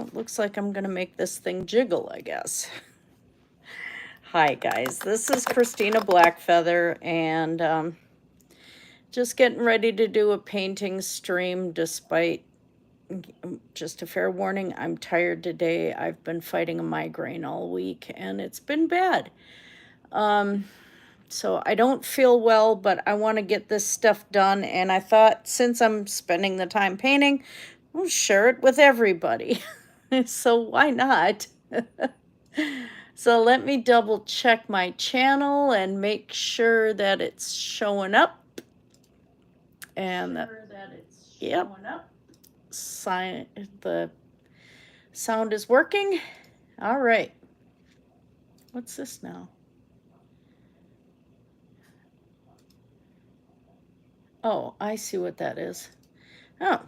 Well, it looks like I'm gonna make this thing jiggle, I guess. Hi guys, this is Christina BlackFeather, and just getting ready to do a painting stream despite, just a fair warning, I'm tired today. I've been fighting a migraine all week and it's been bad. So I don't feel well, but I want to get this stuff done, and I thought since I'm spending the time painting, I'll share it with everybody. So why not? So let me double check my channel and make sure that it's showing up. And yep, the sound is working. All right. What's this now? Oh, I see what that is. Oh,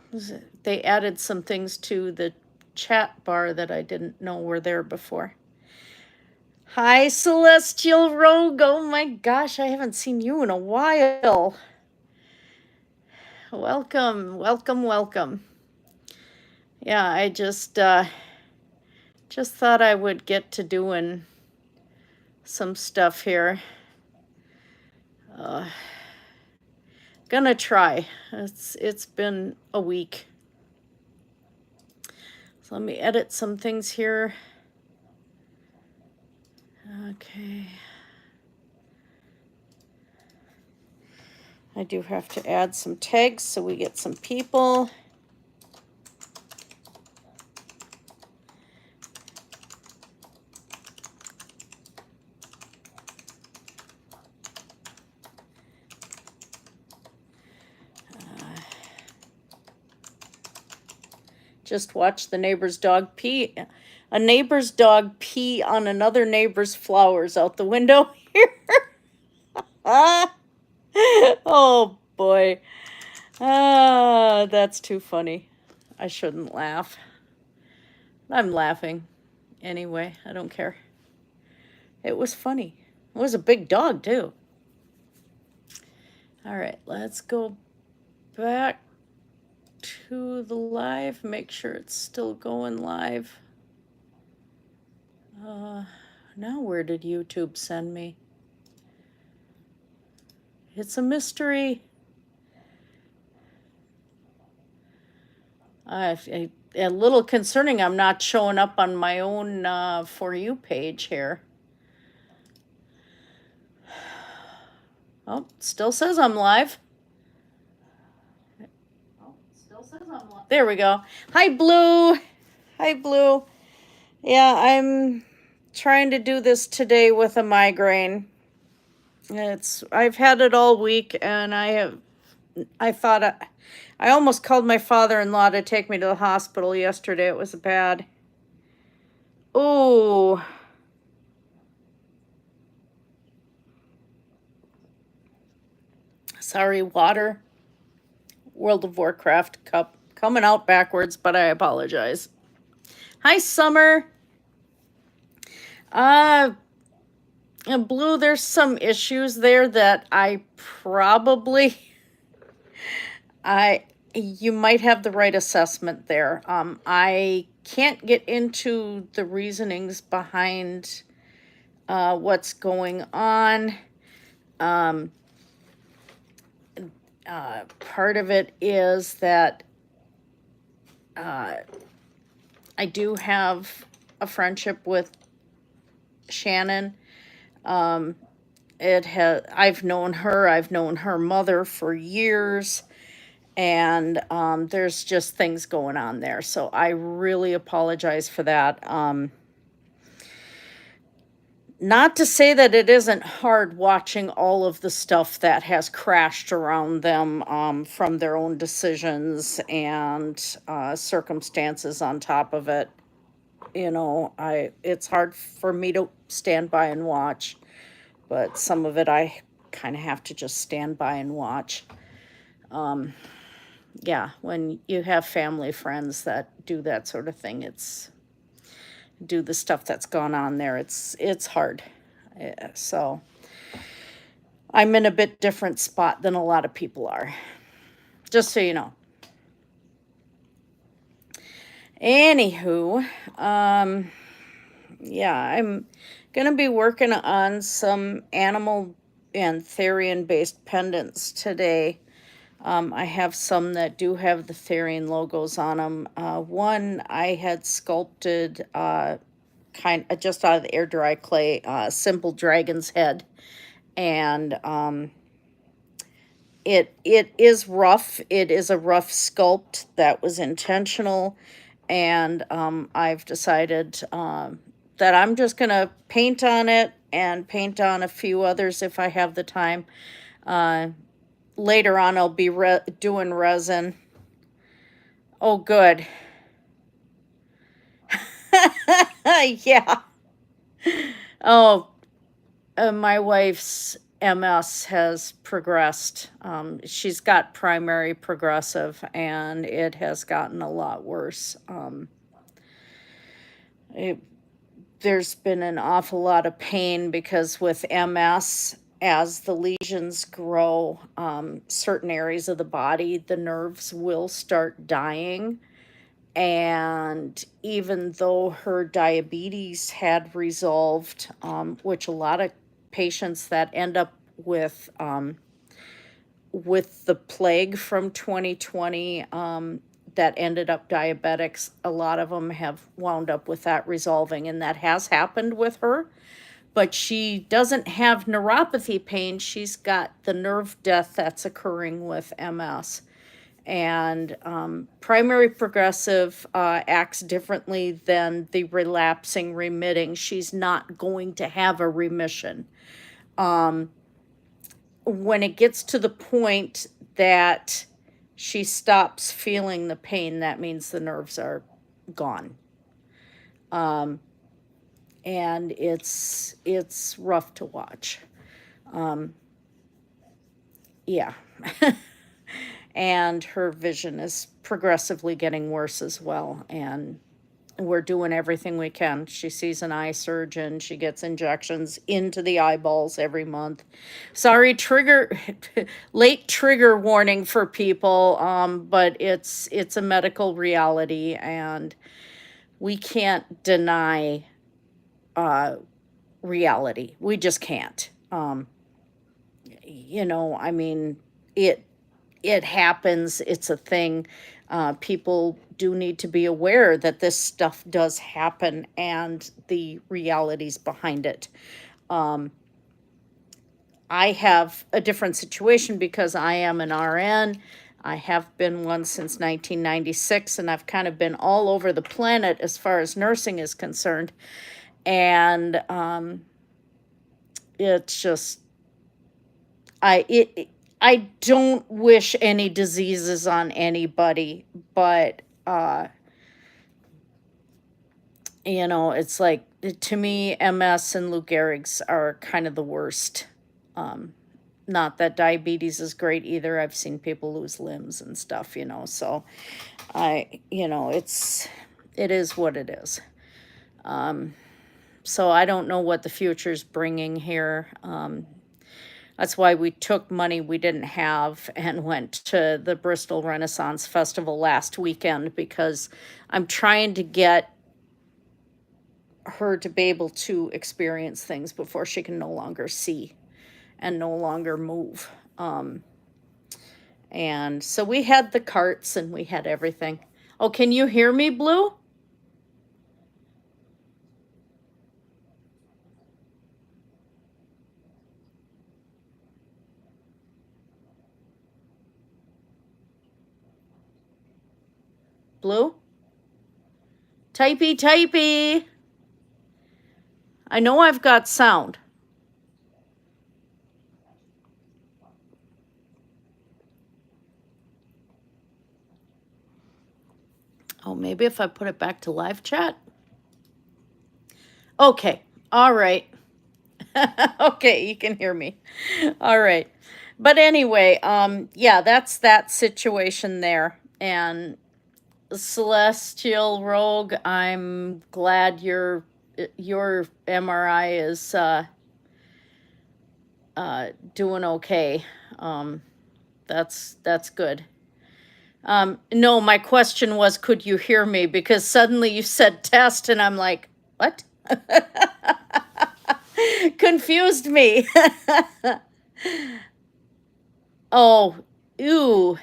they added some things to the chat bar that I didn't know were there before. Hi, Celestial Rogue. Oh my gosh, I haven't seen you in a while. Welcome, welcome, welcome. Yeah, I just thought I would get to doing some stuff here. Gonna try. It's been a week. So let me edit some things here. Okay. I do have to add some tags so we get some people. Just watch the neighbor's dog pee. A neighbor's dog pee on another neighbor's flowers out the window here. Oh boy. That's too funny. I shouldn't laugh. I'm laughing. Anyway, I don't care. It was funny. It was a big dog too. All right, let's go back to the live, make sure it's still going live. Now where did YouTube send me? It's a mystery. A little concerning I'm not showing up on my own For You page here. Oh, still says I'm live. There we go. Hi, Blue. Hi, Blue. Yeah, I'm trying to do this today with a migraine. I've had it all week, and I thought I almost called my father-in-law to take me to the hospital yesterday. It was bad. Ooh. Sorry, water. World of Warcraft cup coming out backwards, but I apologize. Hi, Summer. Blue, there's some issues there that I probably, you might have the right assessment there. I can't get into the reasonings behind what's going on. Part of it is that I do have a friendship with Shannon. I've known her mother for years, and there's just things going on there. So I really apologize for that. Not to say that it isn't hard watching all of the stuff that has crashed around them from their own decisions and circumstances on top of it. You know, it's hard for me to stand by and watch, but some of it I kind of have to just stand by and watch. Yeah, when you have family friends that do that sort of thing, do the stuff that's gone on there, it's hard. So I'm in a bit different spot than a lot of people are, just so you know. Anywho, um, yeah, I'm gonna be working on some animal and therian based pendants today. I have some that do have the therian logos on them. One I had sculpted just out of the air dry clay, simple dragon's head, and it is rough. It is a rough sculpt that was intentional, and I've decided that I'm just gonna paint on it and paint on a few others if I have the time. Uh, Later on, I'll be doing resin. Oh, good. Yeah. Oh, my wife's MS has progressed. She's got primary progressive, and it has gotten a lot worse. It, there's been an awful lot of pain because with MS, as the lesions grow, certain areas of the body, the nerves will start dying. And even though her diabetes had resolved, which a lot of patients that end up with the plague from 2020, that ended up diabetics, a lot of them have wound up with that resolving, and that has happened with her. But she doesn't have neuropathy pain. She's got the nerve death that's occurring with MS. And primary progressive acts differently than the relapsing remitting. She's not going to have a remission. When it gets to the point that she stops feeling the pain, that means the nerves are gone. Um, and it's rough to watch. Yeah. And her vision is progressively getting worse as well. And we're doing everything we can. She sees an eye surgeon. She gets injections into the eyeballs every month. Sorry, late trigger warning for people, but it's a medical reality, and we can't deny reality. We just can't. I mean, it it happens. It's a thing. People do need to be aware that this stuff does happen and the realities behind it. I have a different situation because I am an RN. I have been one since 1996, and I've kind of been all over the planet as far as nursing is concerned. And it's just I don't wish any diseases on anybody, but it's like, to me, MS and Lou Gehrig's are kind of the worst. Not that diabetes is great either. I've seen people lose limbs and stuff, so it is what it is. So I don't know what the future's bringing here. That's why we took money we didn't have and went to the Bristol Renaissance Festival last weekend, because I'm trying to get her to be able to experience things before she can no longer see and no longer move. And so we had the carts and we had everything. Oh, can you hear me, Blue? Blue? Typey, typey. I know I've got sound. Oh, maybe if I put it back to live chat? Okay. All right. Okay, you can hear me. All right. But anyway, yeah, that's that situation there. And Celestial Rogue, I'm glad your MRI is doing okay. That's good. No, my question was, could you hear me? Because suddenly you said test, and I'm like, what? Confused me. Oh, ew.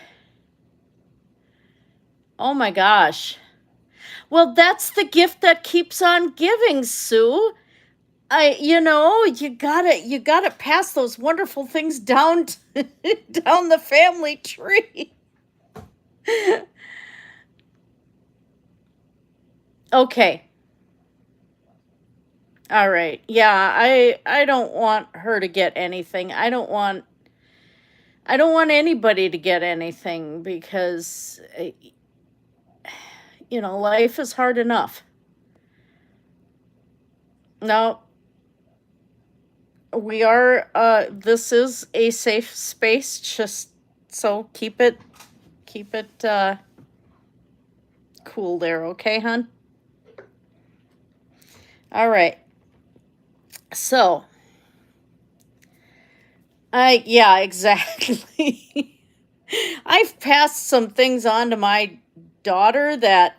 Oh my gosh. Well, that's the gift that keeps on giving, Sue. You gotta pass those wonderful things down down the family tree. Okay. All right. Yeah, I don't want her to get anything. I don't want anybody to get anything because life is hard enough. No, we are this is a safe space, just so keep it cool there, okay, hon? All right. So, yeah, exactly. I've passed some things on to my daughter that,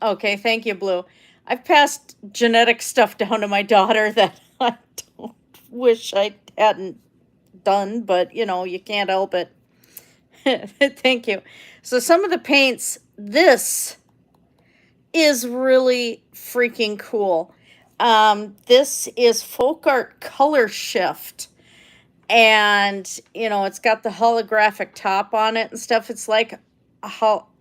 okay, thank you, Blue. I've passed genetic stuff down to my daughter that I don't wish I hadn't done, but you can't help it. Thank you. So some of the paints, this is really freaking cool. This is Folk Art Color Shift. And, it's got the holographic top on it and stuff. It's like a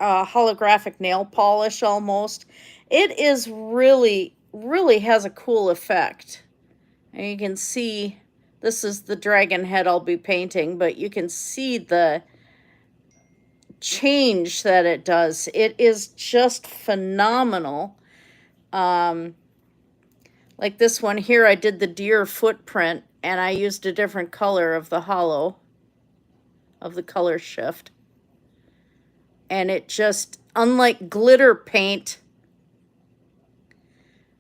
holographic nail polish almost. It is really, really has a cool effect. And you can see this is the dragon head I'll be painting, but you can see the change that it does. It is just phenomenal. Like this one here, I did the deer footprint and I used a different color of the hollow of the color shift. And it just, unlike glitter paint,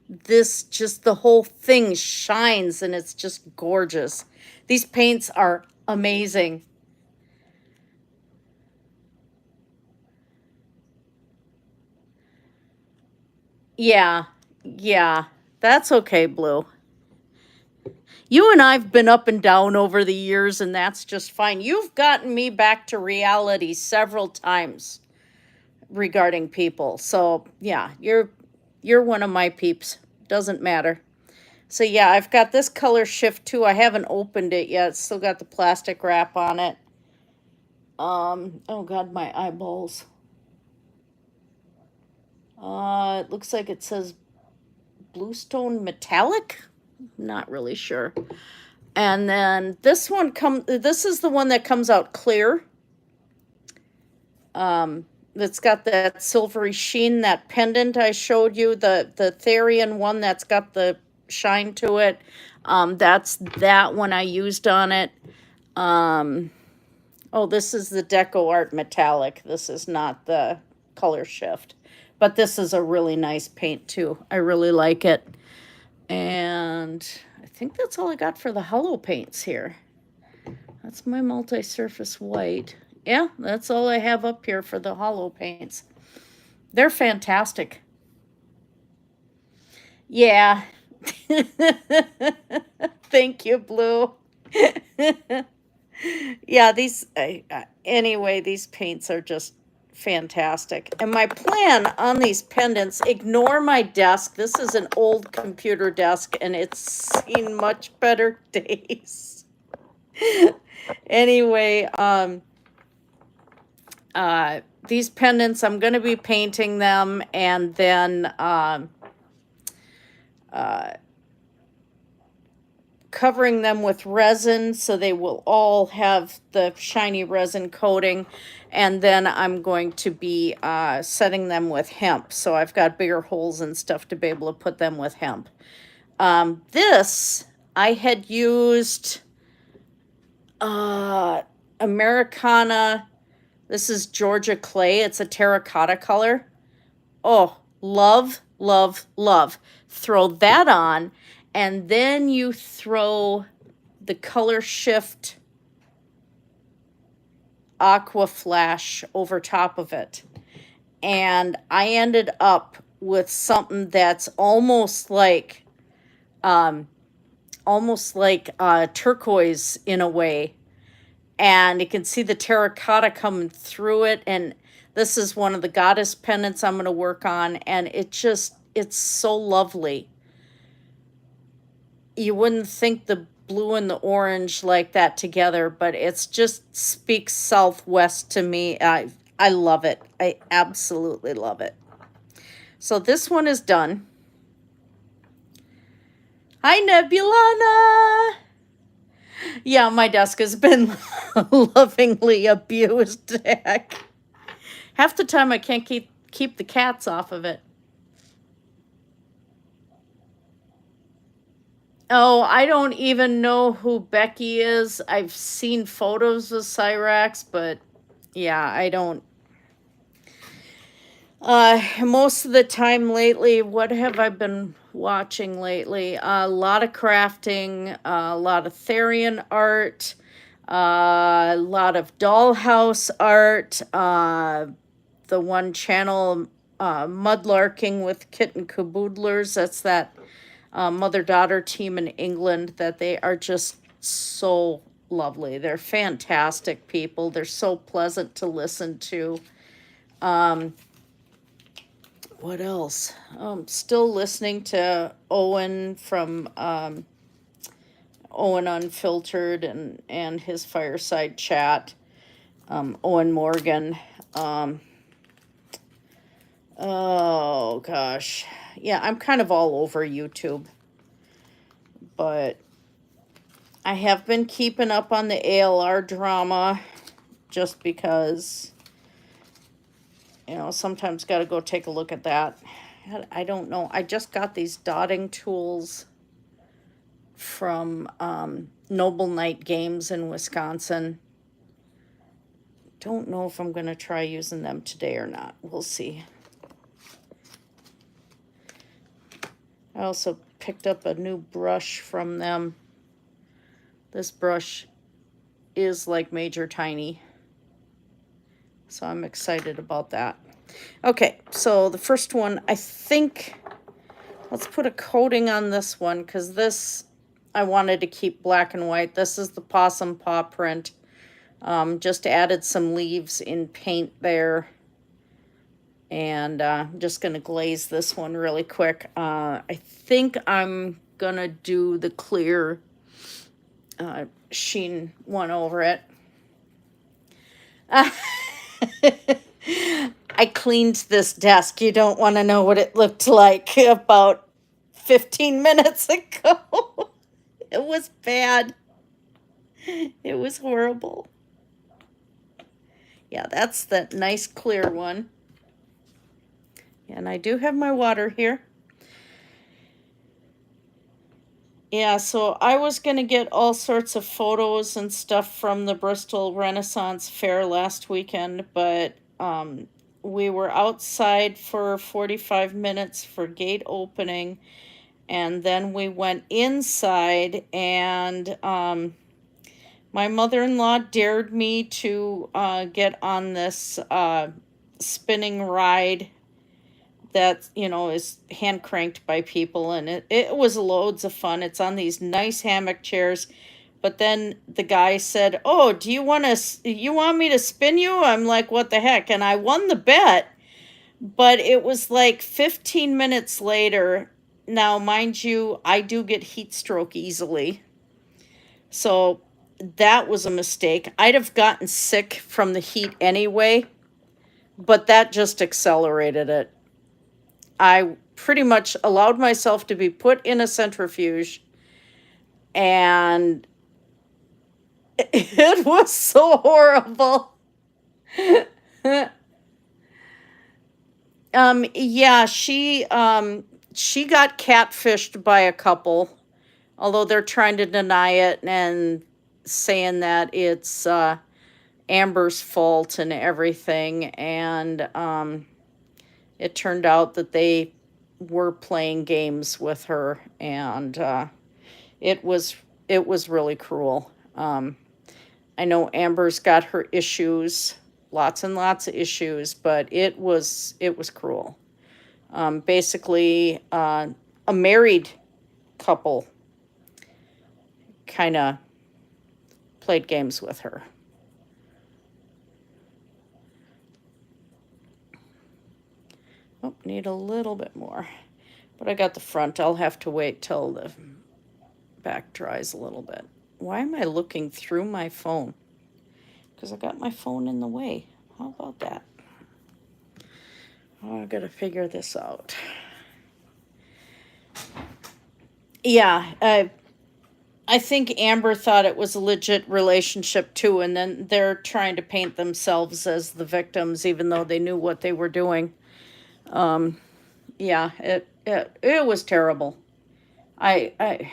the whole thing shines and it's just gorgeous. These paints are amazing. Yeah, yeah, that's okay, Blue. You and I've been up and down over the years, and that's just fine. You've gotten me back to reality several times regarding people. So yeah, you're one of my peeps. Doesn't matter. So yeah, I've got this color shift too. I haven't opened it yet. It's still got the plastic wrap on it. Oh God, my eyeballs. It looks like it says bluestone metallic. Not really sure. And then this is the one that comes out clear. That's got that silvery sheen, that pendant I showed you, the therian one that's got the shine to it. That's that one I used on it. Oh, this is the Deco Art Metallic. This is not the color shift. But this is a really nice paint too. I really like it. And I think that's all I got for the hollow paints here. That's my multi-surface white. Yeah, that's all I have up here for the hollow paints. They're fantastic. Yeah. Thank you, Blue. Yeah, anyway, these paints are just fantastic. And my plan on these pendants, ignore my desk. This is an old computer desk and it's seen much better days. Anyway, these pendants, I'm going to be painting them and then covering them with resin so they will all have the shiny resin coating. And then I'm going to be setting them with hemp. So I've got bigger holes and stuff to be able to put them with hemp. This, I had used Americana. This is Georgia clay. It's a terracotta color. Oh, love, love, love. Throw that on, and then you throw the color shift aqua flash over top of it. And I ended up with something that's um, almost like turquoise in a way. And you can see the terracotta coming through it. And this is one of the goddess pendants I'm going to work on. And it's so lovely. You wouldn't think the blue and the orange like that together, but it's just speaks Southwest to me. I love it. I absolutely love it. So this one is done. Hi, Nebulana. Yeah, my desk has been lovingly abused. Heck. Half the time I can't keep the cats off of it. Oh, I don't even know who Becky is. I've seen photos of Cyrax, but yeah, I don't. Most of the time lately, what have I been watching lately? A lot of crafting, a lot of therian art, a lot of dollhouse art, the one channel, Mudlarking with Kitten Caboodlers. That's that mother-daughter team in England that they are just so lovely. They're fantastic people. They're so pleasant to listen to. What else? Still listening to Owen from Owen Unfiltered and his fireside chat. Owen Morgan. Oh gosh. Yeah, I'm kind of all over YouTube. But I have been keeping up on the ALR drama just because, sometimes got to go take a look at that. I don't know. I just got these dotting tools from Noble Knight Games in Wisconsin. Don't know if I'm going to try using them today or not. We'll see. I also picked up a new brush from them. This brush is like Major Tiny. So I'm excited about that. Okay, so the first one, I think, let's put a coating on this one because this, I wanted to keep black and white. This is the possum paw print. Just added some leaves in paint there. And I'm just going to glaze this one really quick. I think I'm going to do the clear sheen one over it. I cleaned this desk. You don't want to know what it looked like about 15 minutes ago. It was bad. It was horrible. Yeah, that's that nice clear one. And I do have my water here. Yeah, so I was going to get all sorts of photos and stuff from the Bristol Renaissance Fair last weekend, but we were outside for 45 minutes for gate opening, and then we went inside, and my mother-in-law dared me to get on this spinning ride that is hand cranked by people, and it was loads of fun. It's on these nice hammock chairs, but then the guy said, "Oh, do you want me to spin you?" I'm like, "What the heck?" And I won the bet, but it was like 15 minutes later. Now, mind you, I do get heat stroke easily, so that was a mistake. I'd have gotten sick from the heat anyway, but that just accelerated it. I pretty much allowed myself to be put in a centrifuge, and it was so horrible. Yeah, she got catfished by a couple, although they're trying to deny it and saying that it's Amber's fault and everything, and it turned out that they were playing games with her, and it was really cruel. I know Amber's got her issues, lots and lots of issues, but it was cruel. Basically, a married couple kind of played games with her. Oh, need a little bit more. But I got the front. I'll have to wait till the back dries a little bit. Why am I looking through my phone? Because I got my phone in the way. How about that? Oh, I gotta figure this out. Yeah, I think Amber thought it was a legit relationship too, and then they're trying to paint themselves as the victims, even though they knew what they were doing. Yeah, it was terrible. I I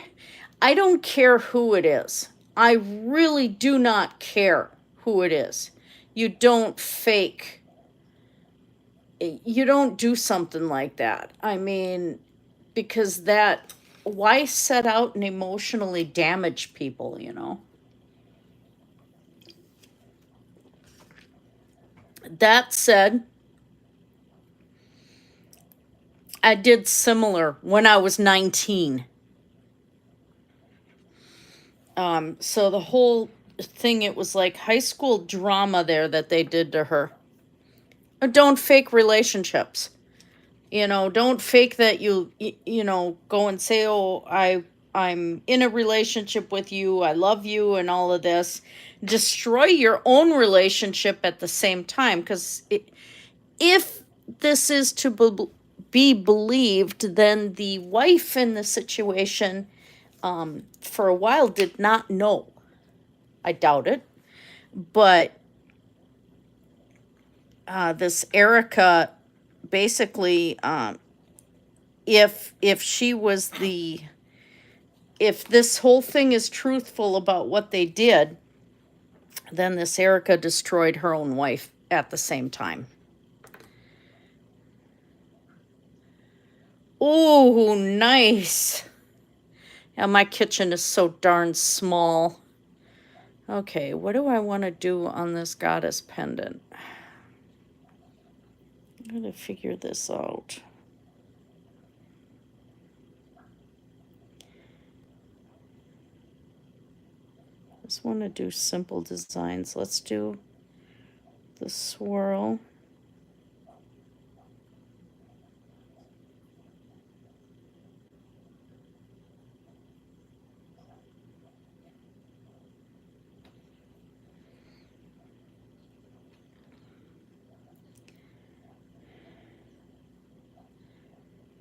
I don't care who it is. I really do not care who it is. You don't fake. You don't do something like that. I mean, because that, why set out and emotionally damage people, you know? That said, I did similar when I was 19. So the whole thing, it was like high school drama there that they did to her. Don't fake relationships. You know, don't fake that you know, go and say, "Oh, I'm in a relationship with you. I love you," and all of this. Destroy your own relationship at the same time, because if this is to be believed, then the wife in the situation, for a while, did not know. I doubt it, but this Erica, basically, if she was the, if this whole thing is truthful about what they did, then this Erica destroyed her own wife at the same time. Oh, nice. Yeah, my kitchen is so darn small. Okay, what do I want to do on this goddess pendant? I'm going to figure this out. Just want to do simple designs. Let's do the swirl.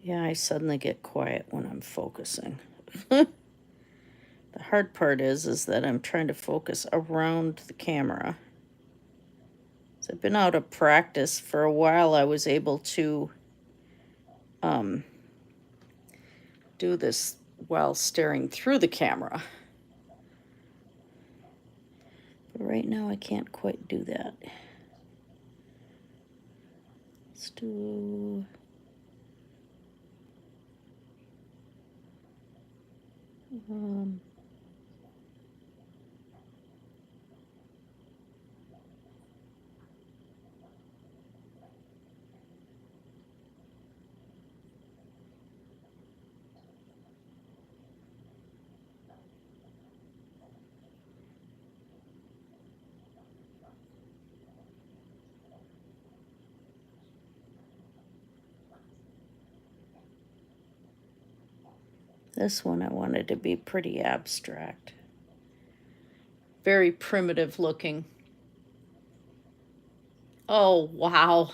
Yeah, I suddenly get quiet when I'm focusing. The hard part is that I'm trying to focus around the camera. So I've been out of practice for a while. I was able to do this while staring through the camera. But right now I can't quite do that. Let's do... this one I wanted to be pretty abstract. Very primitive looking. Oh, wow.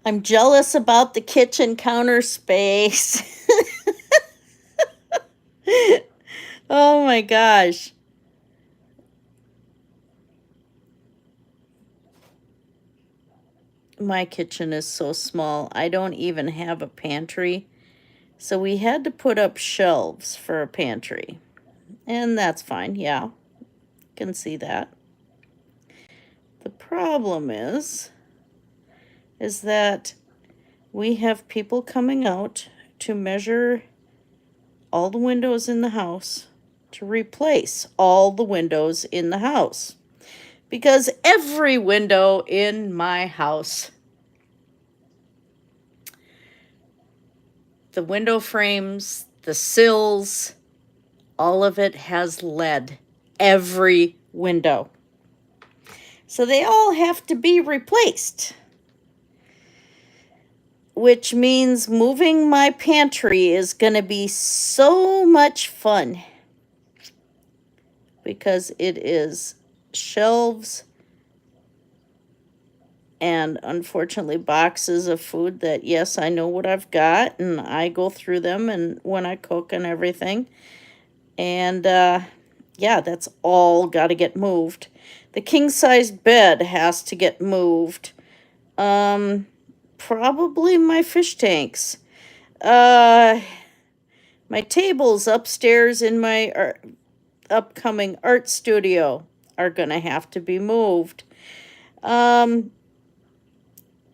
I'm jealous about the kitchen counter space. Oh my gosh. My kitchen is so small. I don't even have a pantry. So we had to put up shelves for a pantry. And that's fine. Yeah. Can see that. The problem is that we have people coming out to measure all the windows in the house to replace all the windows in the house. Because every window in my house, the window frames, the sills, all of it has lead. Every window. So they all have to be replaced. Which means moving my pantry is going to be so much fun. Because it is shelves and unfortunately boxes of food that, yes, I know what I've got and I go through them and when I cook and everything. And yeah, that's all got to get moved. The king-size bed has to get moved. Probably my fish tanks. My tables upstairs in my upcoming art studio are gonna have to be moved.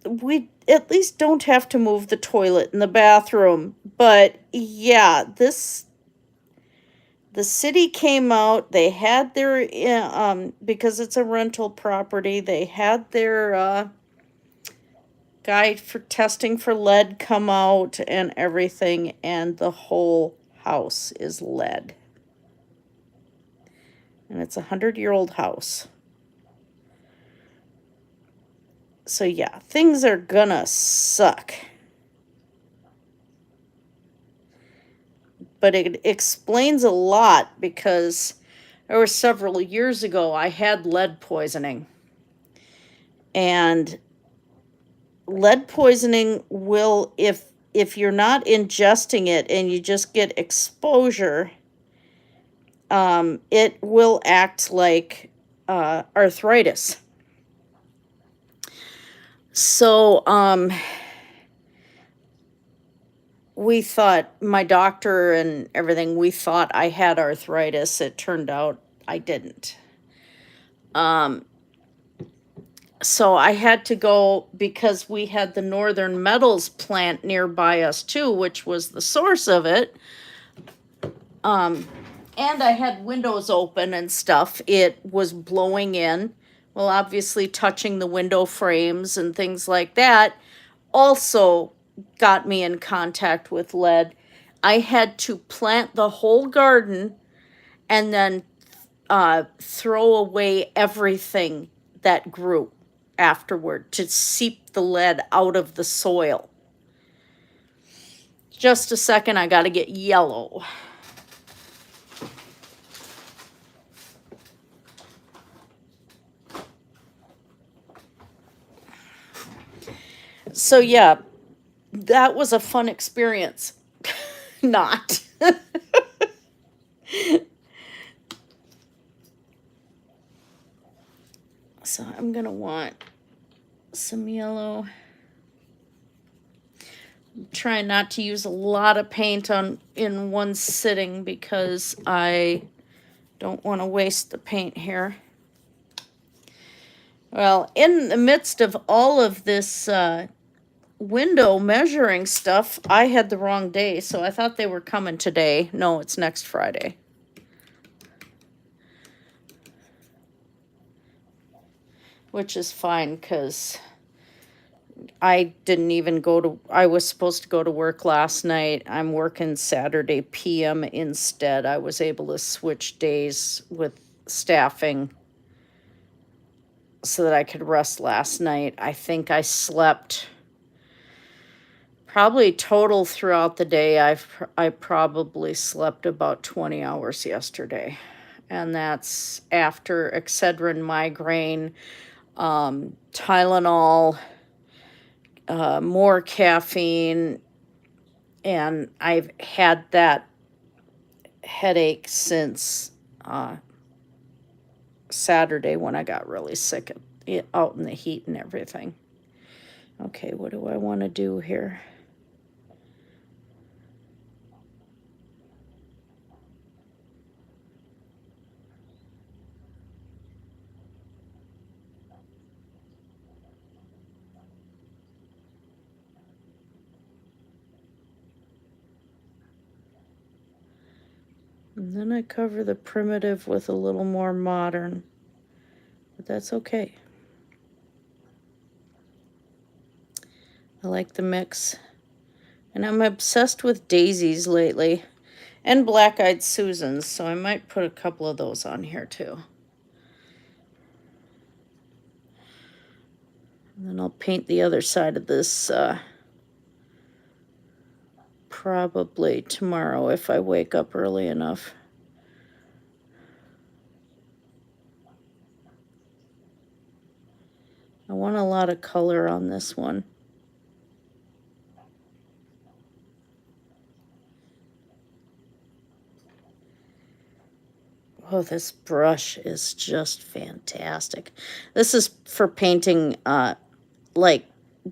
We at least don't have to move the toilet in the bathroom, but yeah, the city came out. They had their because it's a rental property. They had their guy for testing for lead come out and everything, and the whole house is lead. And it's a 100-year-old house. So yeah, things are gonna suck. But it explains a lot because there were several years ago I had lead poisoning. And lead poisoning will, if you're not ingesting it and you just get exposure, it will act like arthritis. So we thought, my doctor and everything, we thought I had arthritis. It turned out I didn't. So I had to go because we had the Northern Metals plant nearby us too, which was the source of it. And I had windows open and stuff. It was blowing in. Well, obviously touching the window frames and things like that also got me in contact with lead. I had to plant the whole garden and then throw away everything that grew afterward to seep the lead out of the soil. Just a second, I got to get yellow. So yeah, that was a fun experience. Not. So I'm gonna want some yellow. I'm trying not to use a lot of paint in one sitting because I don't want to waste the paint here. Well, in the midst of all of this window measuring stuff, I had the wrong day, so I thought they were coming today. No, it's next Friday. Which is fine because I didn't even I was supposed to go to work last night. I'm working Saturday PM instead. I was able to switch days with staffing so that I could rest last night. I think I slept probably total throughout the day. I probably slept about 20 hours yesterday. And that's after Excedrin migraine, Tylenol, more caffeine, and I've had that headache since Saturday when I got really sick out in the heat and everything. Okay, what do I want to do here? And then I cover the primitive with a little more modern, but that's okay. I like the mix. And I'm obsessed with daisies lately, and black-eyed Susans, so I might put a couple of those on here too. And then I'll paint the other side of this probably tomorrow if I wake up early enough. I want a lot of color on this one. Oh, this brush is just fantastic. This is for painting like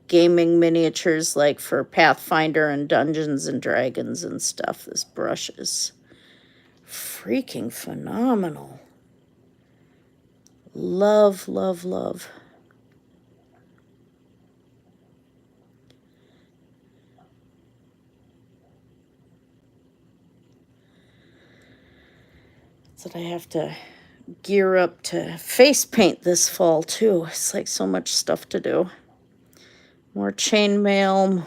gaming miniatures, like for Pathfinder and Dungeons and Dragons and stuff. This brush is freaking phenomenal. Love, love, love. That I have to gear up to face paint this fall too. It's like so much stuff to do. More chainmail.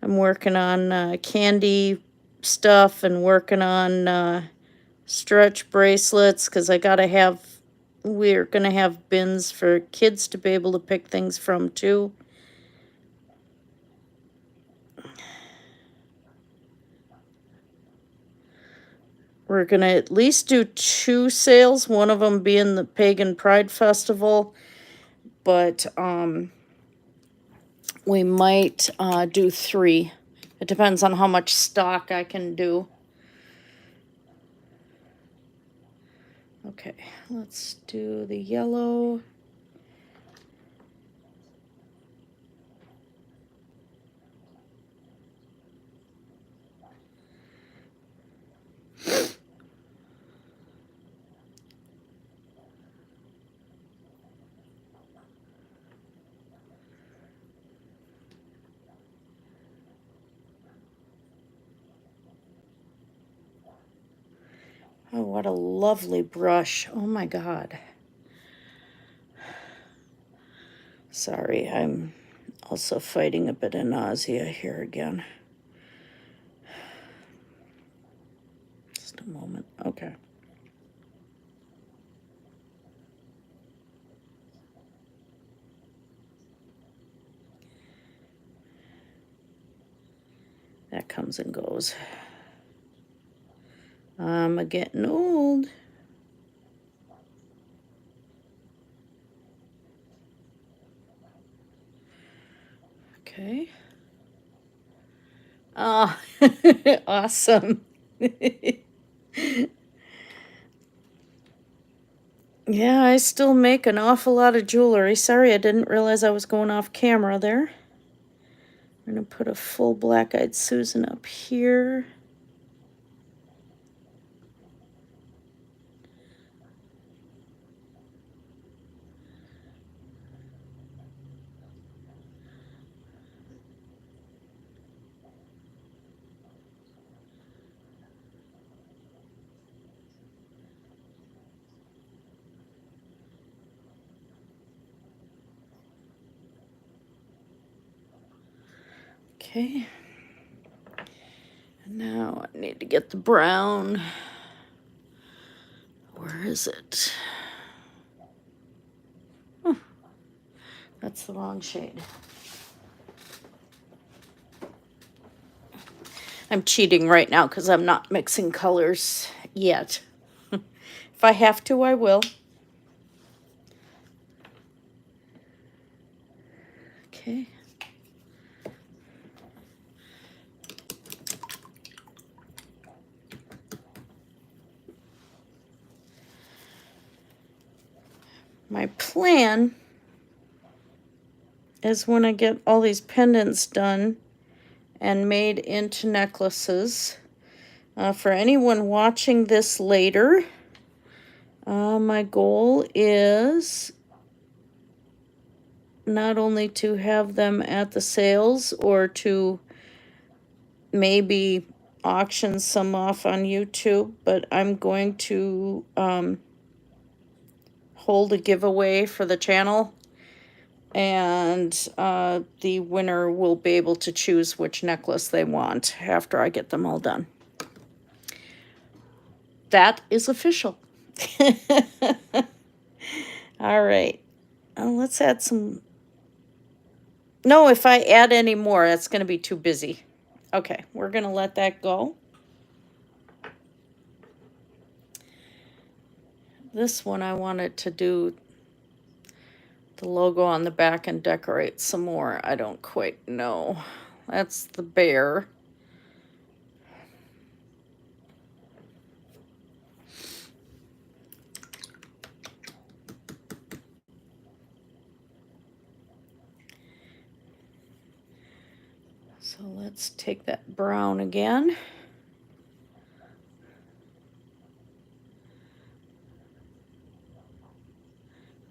I'm working on candy stuff and working on stretch bracelets because we're gonna have bins for kids to be able to pick things from too. We're going to at least do 2 sales, one of them being the Pagan Pride Festival, but we might do 3. It depends on how much stock I can do. Okay, let's do the yellow. Oh, what a lovely brush. Oh my God. Sorry, I'm also fighting a bit of nausea here again. Just a moment. Okay. That comes and goes. I'm getting old. Okay. Oh, awesome. Yeah, I still make an awful lot of jewelry. Sorry, I didn't realize I was going off camera there. I'm going to put a full black-eyed Susan up here. Okay. And now I need to get the brown. Where is it? Oh, that's the wrong shade. I'm cheating right now because I'm not mixing colors yet. If I have to, I will. Okay. My plan is when I get all these pendants done and made into necklaces. For anyone watching this later, my goal is not only to have them at the sales or to maybe auction some off on YouTube, but I'm going to hold a giveaway for the channel, and the winner will be able to choose which necklace they want after I get them all done. That is official. All right. Let's add some. No, if I add any more, that's going to be too busy. Okay, we're going to let that go. This one I wanted to do the logo on the back and decorate some more. I don't quite know. That's the bear. So let's take that brown again.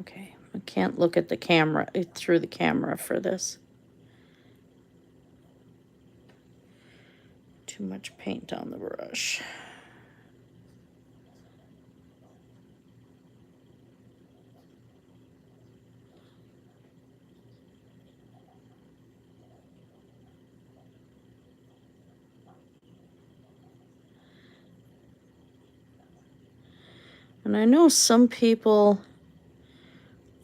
Okay, I can't look at the camera, through the camera for this. Too much paint on the brush. And I know some people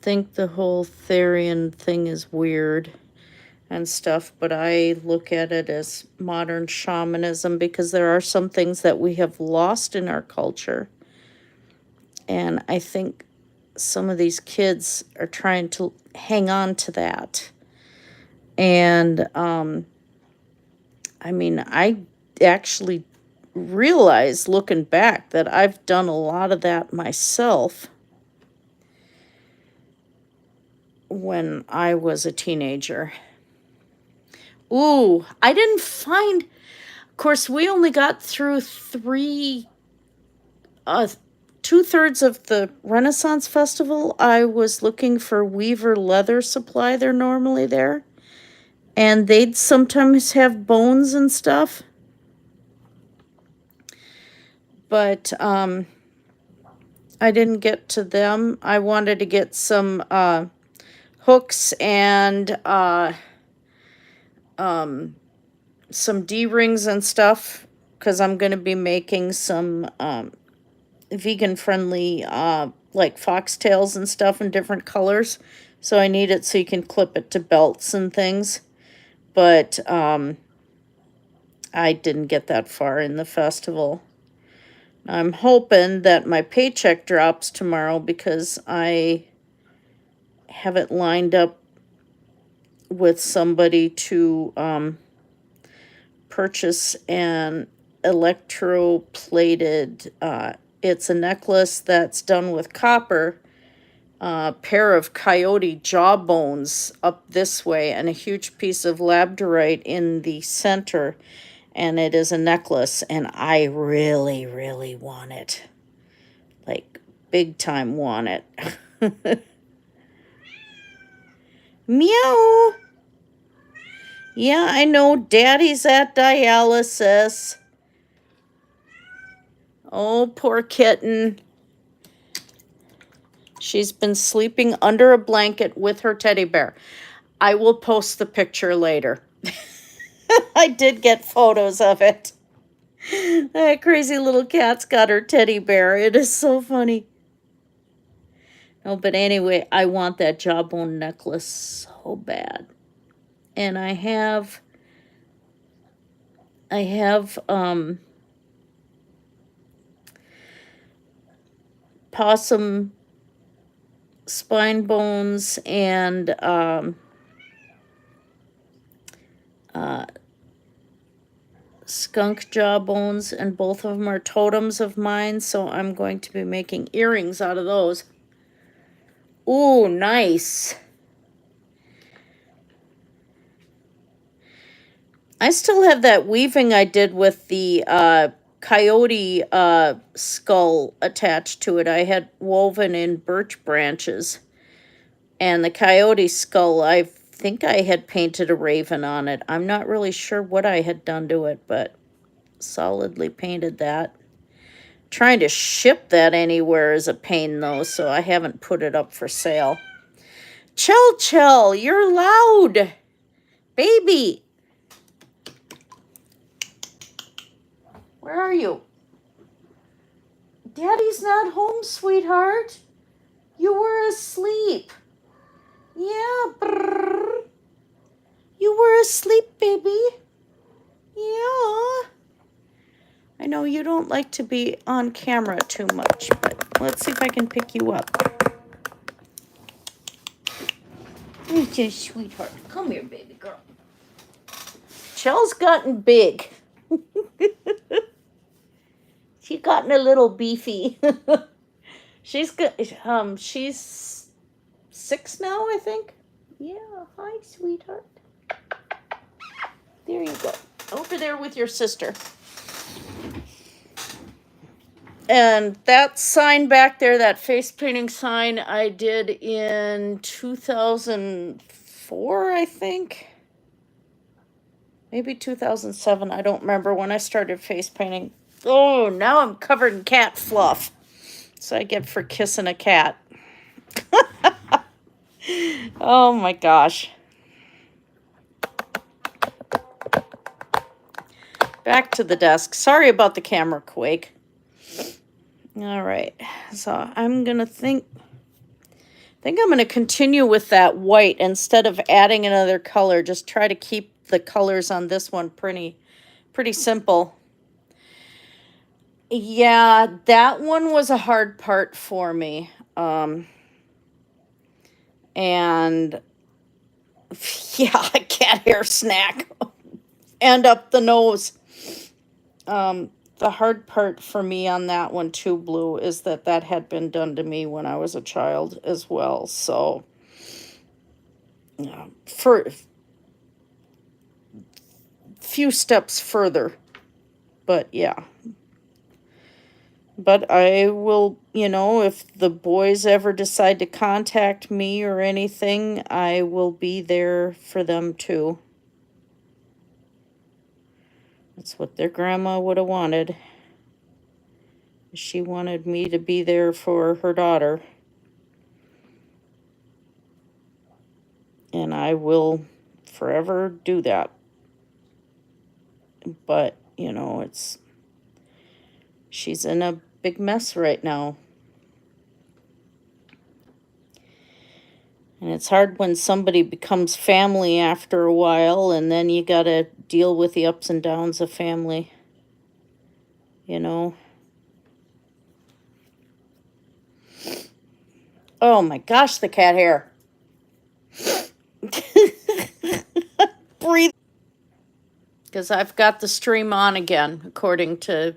think the whole therian thing is weird and stuff, but I look at it as modern shamanism, because there are some things that we have lost in our culture. And I think some of these kids are trying to hang on to that. And I mean, I actually realize, looking back, that I've done a lot of that myself when I was a teenager. Ooh, I didn't find, of course, we only got through 2/3 of the Renaissance Festival. I was looking for Weaver leather supply. They're normally there. And they'd sometimes have bones and stuff. But I didn't get to them. I wanted to get some hooks and some D-rings and stuff, because I'm going to be making some vegan-friendly like foxtails and stuff in different colors. So I need it so you can clip it to belts and things. But I didn't get that far in the festival. I'm hoping that my paycheck drops tomorrow, because I have it lined up with somebody to purchase an electroplated, it's a necklace that's done with copper, pair of coyote jawbones up this way, and a huge piece of labradorite in the center. And it is a necklace, and I really, really want it. Like, big time want it. Meow. Yeah, I know, Daddy's at dialysis. Oh, poor kitten. She's been sleeping under a blanket with her teddy bear. I will post the picture later. I did get photos of it. That crazy little cat's got her teddy bear. It is so funny. No, but anyway, I want that jawbone necklace so bad. And I have possum spine bones and skunk jaw bones, and both of them are totems of mine, so I'm going to be making earrings out of those. Ooh, nice. I still have that weaving I did with the coyote skull attached to it. I had woven in birch branches. And the coyote skull, I think I had painted a raven on it. I'm not really sure what I had done to it, but solidly painted that. Trying to ship that anywhere is a pain, though, so I haven't put it up for sale. Chell, you're loud. Baby. Where are you? Daddy's not home, sweetheart. You were asleep. Yeah, brrr. You were asleep, baby. Yeah. I know you don't like to be on camera too much, but let's see if I can pick you up. You're just sweetheart. Come here, baby girl. Chell's gotten big. She's gotten a little beefy. She's 6 now, I think. Yeah, hi, sweetheart. There you go. Over there with your sister. And that sign back there, that face painting sign, I did in 2004, I think. Maybe 2007. I don't remember when I started face painting. Oh, now I'm covered in cat fluff. So I get for kissing a cat. Oh my gosh. Back to the desk. Sorry about the camera quake. All right. So I'm going to think I'm going to continue with that white instead of adding another color. Just try to keep the colors on this one pretty simple. Yeah, that one was a hard part for me. And yeah, a cat hair snack. And up the nose. The hard part for me on that one too, Blue, is that had been done to me when I was a child as well. So, for few steps further. But yeah. But I will, if the boys ever decide to contact me or anything, I will be there for them too. That's what their grandma would have wanted. She wanted me to be there for her daughter. And I will forever do that. But, she's in a big mess right now. And it's hard when somebody becomes family after a while, and then you gotta deal with the ups and downs of family. Oh my gosh, the cat hair. Breathe. Because I've got the stream on again, according to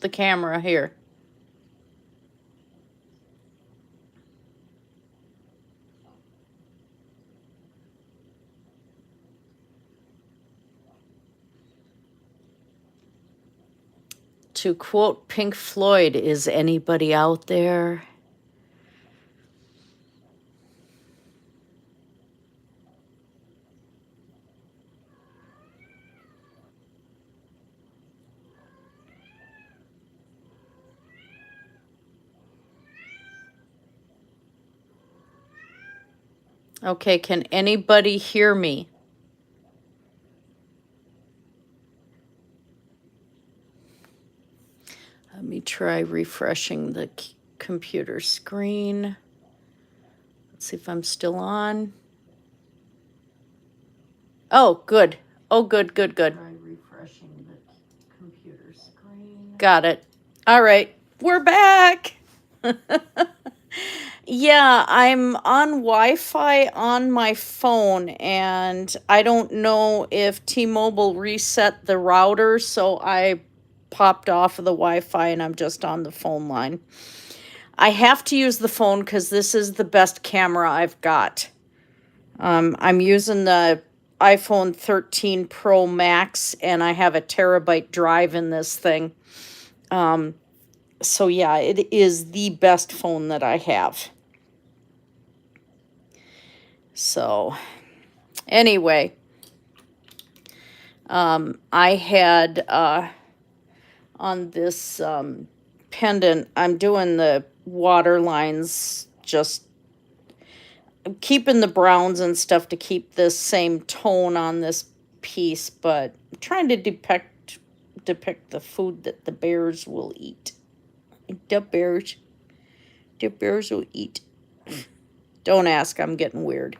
the camera here. To quote Pink Floyd, is anybody out there? Okay, can anybody hear me? Let me try refreshing the computer screen. Let's see if I'm still on. Oh, good. Oh, good. Try refreshing the computer screen. Got it. All right, we're back. Yeah, I'm on Wi-Fi on my phone, and I don't know if T-Mobile reset the router, so I popped off of the Wi-Fi and I'm just on the phone line. I have to use the phone because this is the best camera I've got. I'm using the iPhone 13 Pro Max, and I have a terabyte drive in this thing. So yeah, it is the best phone that I have. So anyway, I had on this pendant. I'm doing the water lines, just keeping the browns and stuff to keep this same tone on this piece, but I'm trying to depict the food that the bears will eat. The bears will eat. Don't ask, I'm getting weird.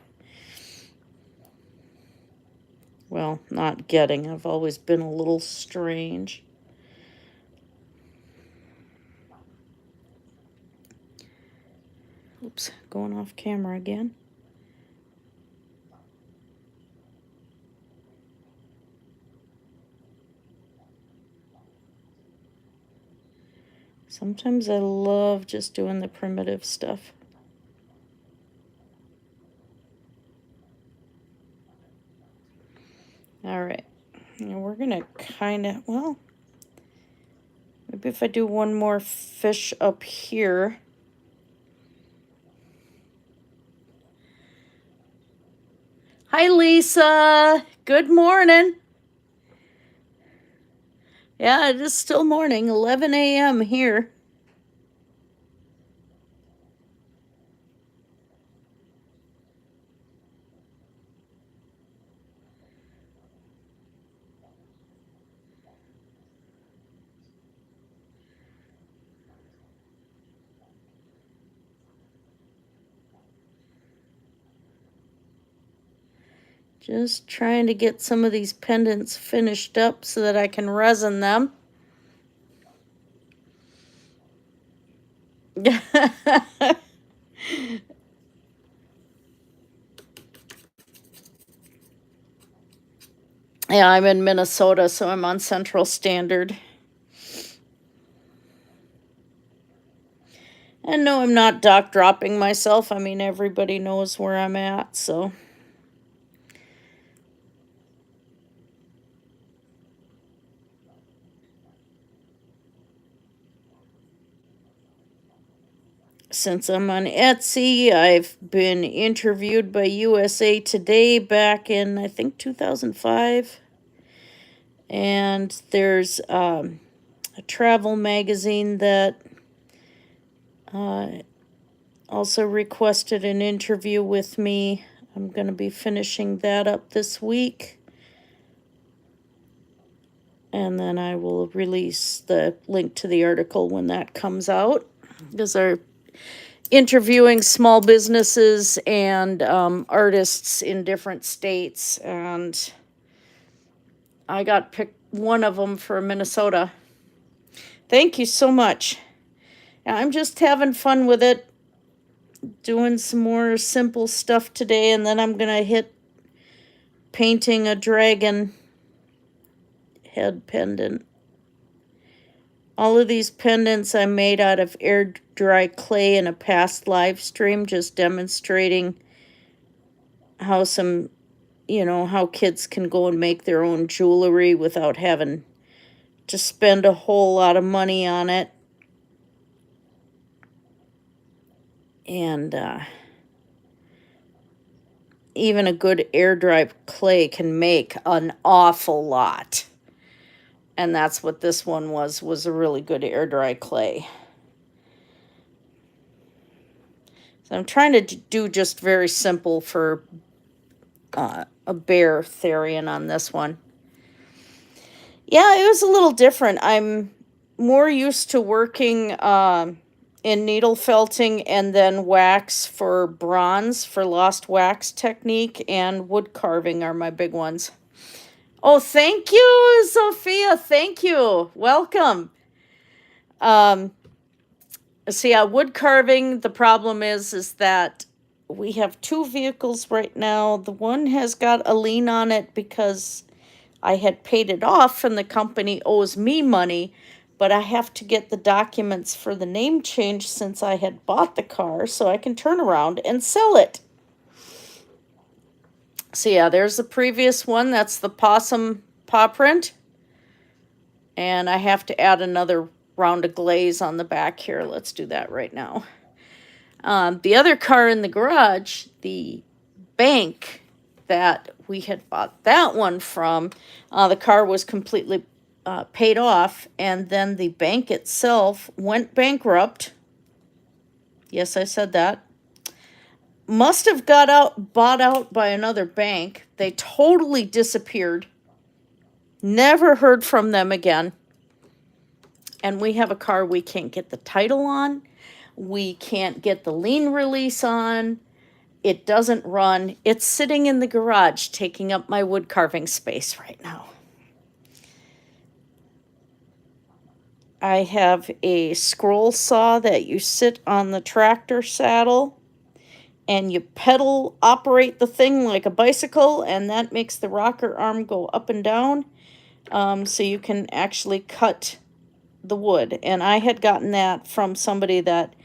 Well, not getting. I've always been a little strange. Oops, going off camera again. Sometimes I love just doing the primitive stuff. All right, now we're gonna kind of, well, maybe if I do one more fish up here. Hi, Lisa. Good morning. Yeah, it is still morning, 11 a.m. here. Just trying to get some of these pendants finished up so that I can resin them. Yeah, I'm in Minnesota, so I'm on Central Standard. And no, I'm not dock dropping myself. I mean, everybody knows where I'm at, so. Since I'm on Etsy, I've been interviewed by USA Today back in, I think, 2005. And there's a travel magazine that also requested an interview with me. I'm going to be finishing that up this week. And then I will release the link to the article when that comes out. Because they're interviewing small businesses and artists in different states. And I got picked one of them for Minnesota. Thank you so much. I'm just having fun with it, doing some more simple stuff today, and then I'm going to hit painting a dragon head pendant. All of these pendants I made out of air dry clay in a past live stream, just demonstrating how how kids can go and make their own jewelry without having to spend a whole lot of money on it. And even a good air dry clay can make an awful lot. And that's what this one was a really good air dry clay. So I'm trying to do just very simple for a bear therian on this one. Yeah, it was a little different. I'm more used to working in needle felting and then wax for bronze, for lost wax technique, and wood carving are my big ones. Oh, thank you, Sophia. Thank you. Welcome. See, wood carving, the problem is that we have two vehicles right now. The one has got a lien on it because I had paid it off and the company owes me money, but I have to get the documents for the name change since I had bought the car so I can turn around and sell it. So yeah, there's the previous one. That's the possum paw print. And I have to add another round of glaze on the back here. Let's do that right now. The other car in the garage, the bank that we had bought that one from, the car was completely paid off, and then the bank itself went bankrupt. Yes, I said that. Must have bought out by another bank. They totally disappeared. Never heard from them again. And we have a car we can't get the title on. We can't get the lien release on. It doesn't run. It's sitting in the garage taking up my wood carving space right now. I have a scroll saw that you sit on the tractor saddle and you pedal operate the thing like a bicycle, and that makes the rocker arm go up and down, so you can actually cut the wood. And I had gotten that from somebody that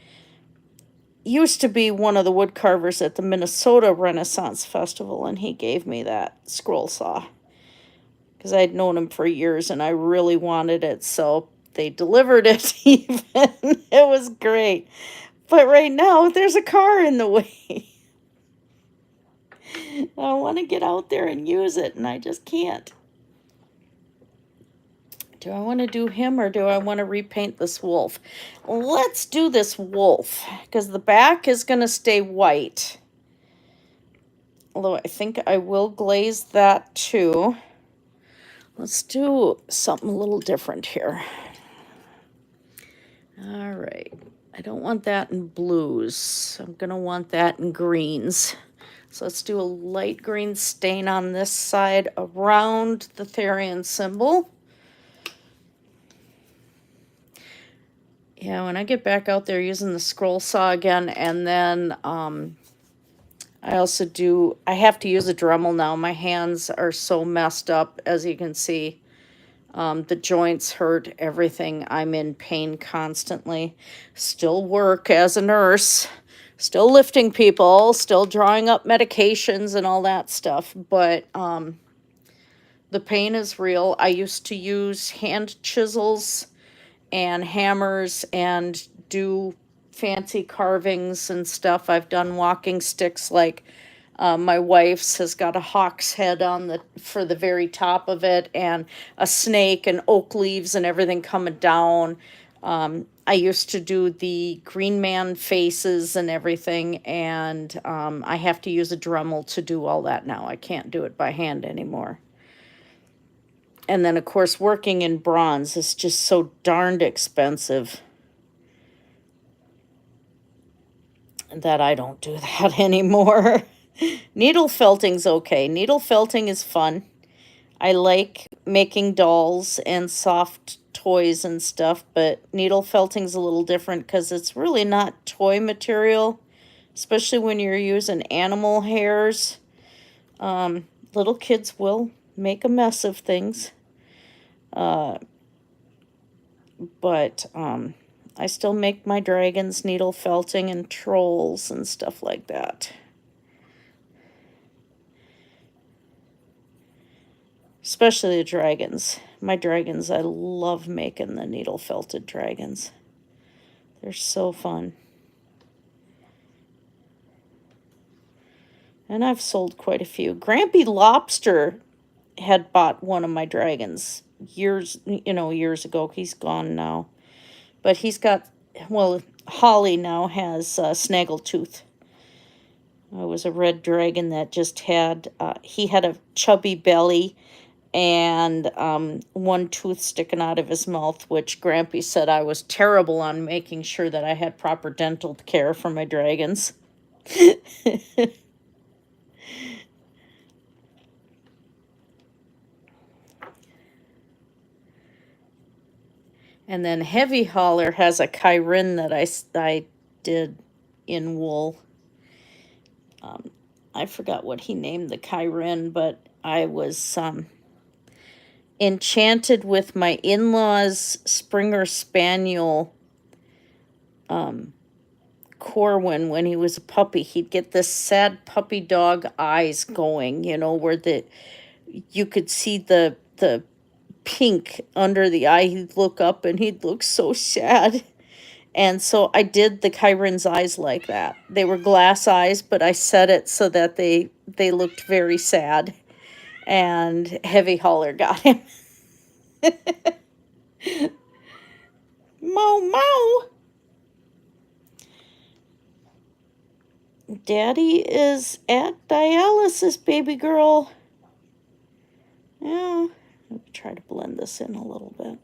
used to be one of the wood carvers at the Minnesota Renaissance Festival, and he gave me that scroll saw because I'd known him for years and I really wanted it, so they delivered it even. It was great. But right now, there's a car in the way. I want to get out there and use it, and I just can't. Do I want to do him, or do I want to repaint this wolf? Let's do this wolf, because the back is going to stay white. Although I think I will glaze that too. Let's do something a little different here. All right. I don't want that in blues. I'm going to want that in greens. So let's do a light green stain on this side around the therian symbol. Yeah, when I get back out there using the scroll saw again, and then I also I have to use a Dremel now. My hands are so messed up, as you can see. The joints hurt, everything. I'm in pain constantly. Still work as a nurse, still lifting people, still drawing up medications and all that stuff. But the pain is real. I used to use hand chisels and hammers and do fancy carvings and stuff. I've done walking sticks like my wife's has got a hawk's head on for the very top of it, and a snake and oak leaves and everything coming down. I used to do the Green Man faces and everything, and I have to use a Dremel to do all that now. I can't do it by hand anymore. And then, of course, working in bronze is just so darned expensive that I don't do that anymore. Needle felting's okay. Needle felting is fun. I like making dolls and soft toys and stuff, but needle felting's a little different because it's really not toy material, especially when you're using animal hairs. Little kids will make a mess of things. But I still make my dragons needle felting and trolls and stuff like that. Especially the dragons. My dragons, I love making the needle felted dragons. They're so fun. And I've sold quite a few. Grampy Lobster had bought one of my dragons years ago. He's gone now. But he's got, well, Holly now has Snaggletooth. It was a red dragon that just had, he had a chubby belly and one tooth sticking out of his mouth, which Grampy said I was terrible on making sure that I had proper dental care for my dragons. And then Heavy Hauler has a Kyrin that I did in wool. I forgot what he named the Kyrin, but I was enchanted with my in-laws' Springer Spaniel Corwin when he was a puppy. He'd get this sad puppy dog eyes going, where you could see the pink under the eye. He'd look up and he'd look so sad. And so I did the Kyrin's eyes like that. They were glass eyes, but I set it so that they looked very sad. And Heavy Hauler got him. Mow, mow. Daddy is at dialysis, baby girl. Yeah, let me try to blend this in a little bit.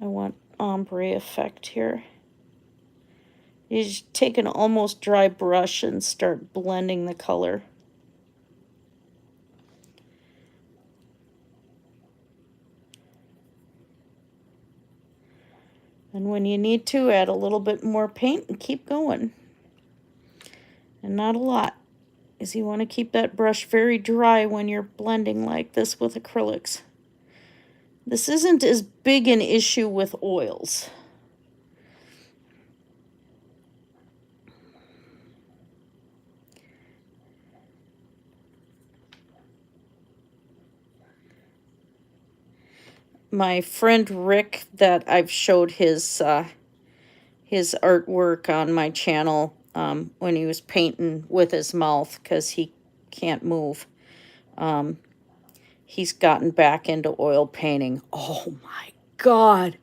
I want ombre effect here. You just take an almost dry brush and start blending the color. And when you need to, add a little bit more paint and keep going. And not a lot, because you want to keep that brush very dry when you're blending like this with acrylics. This isn't as big an issue with oils. My friend Rick, that I've showed his artwork on my channel when he was painting with his mouth because he can't move. He's gotten back into oil painting. Oh my God.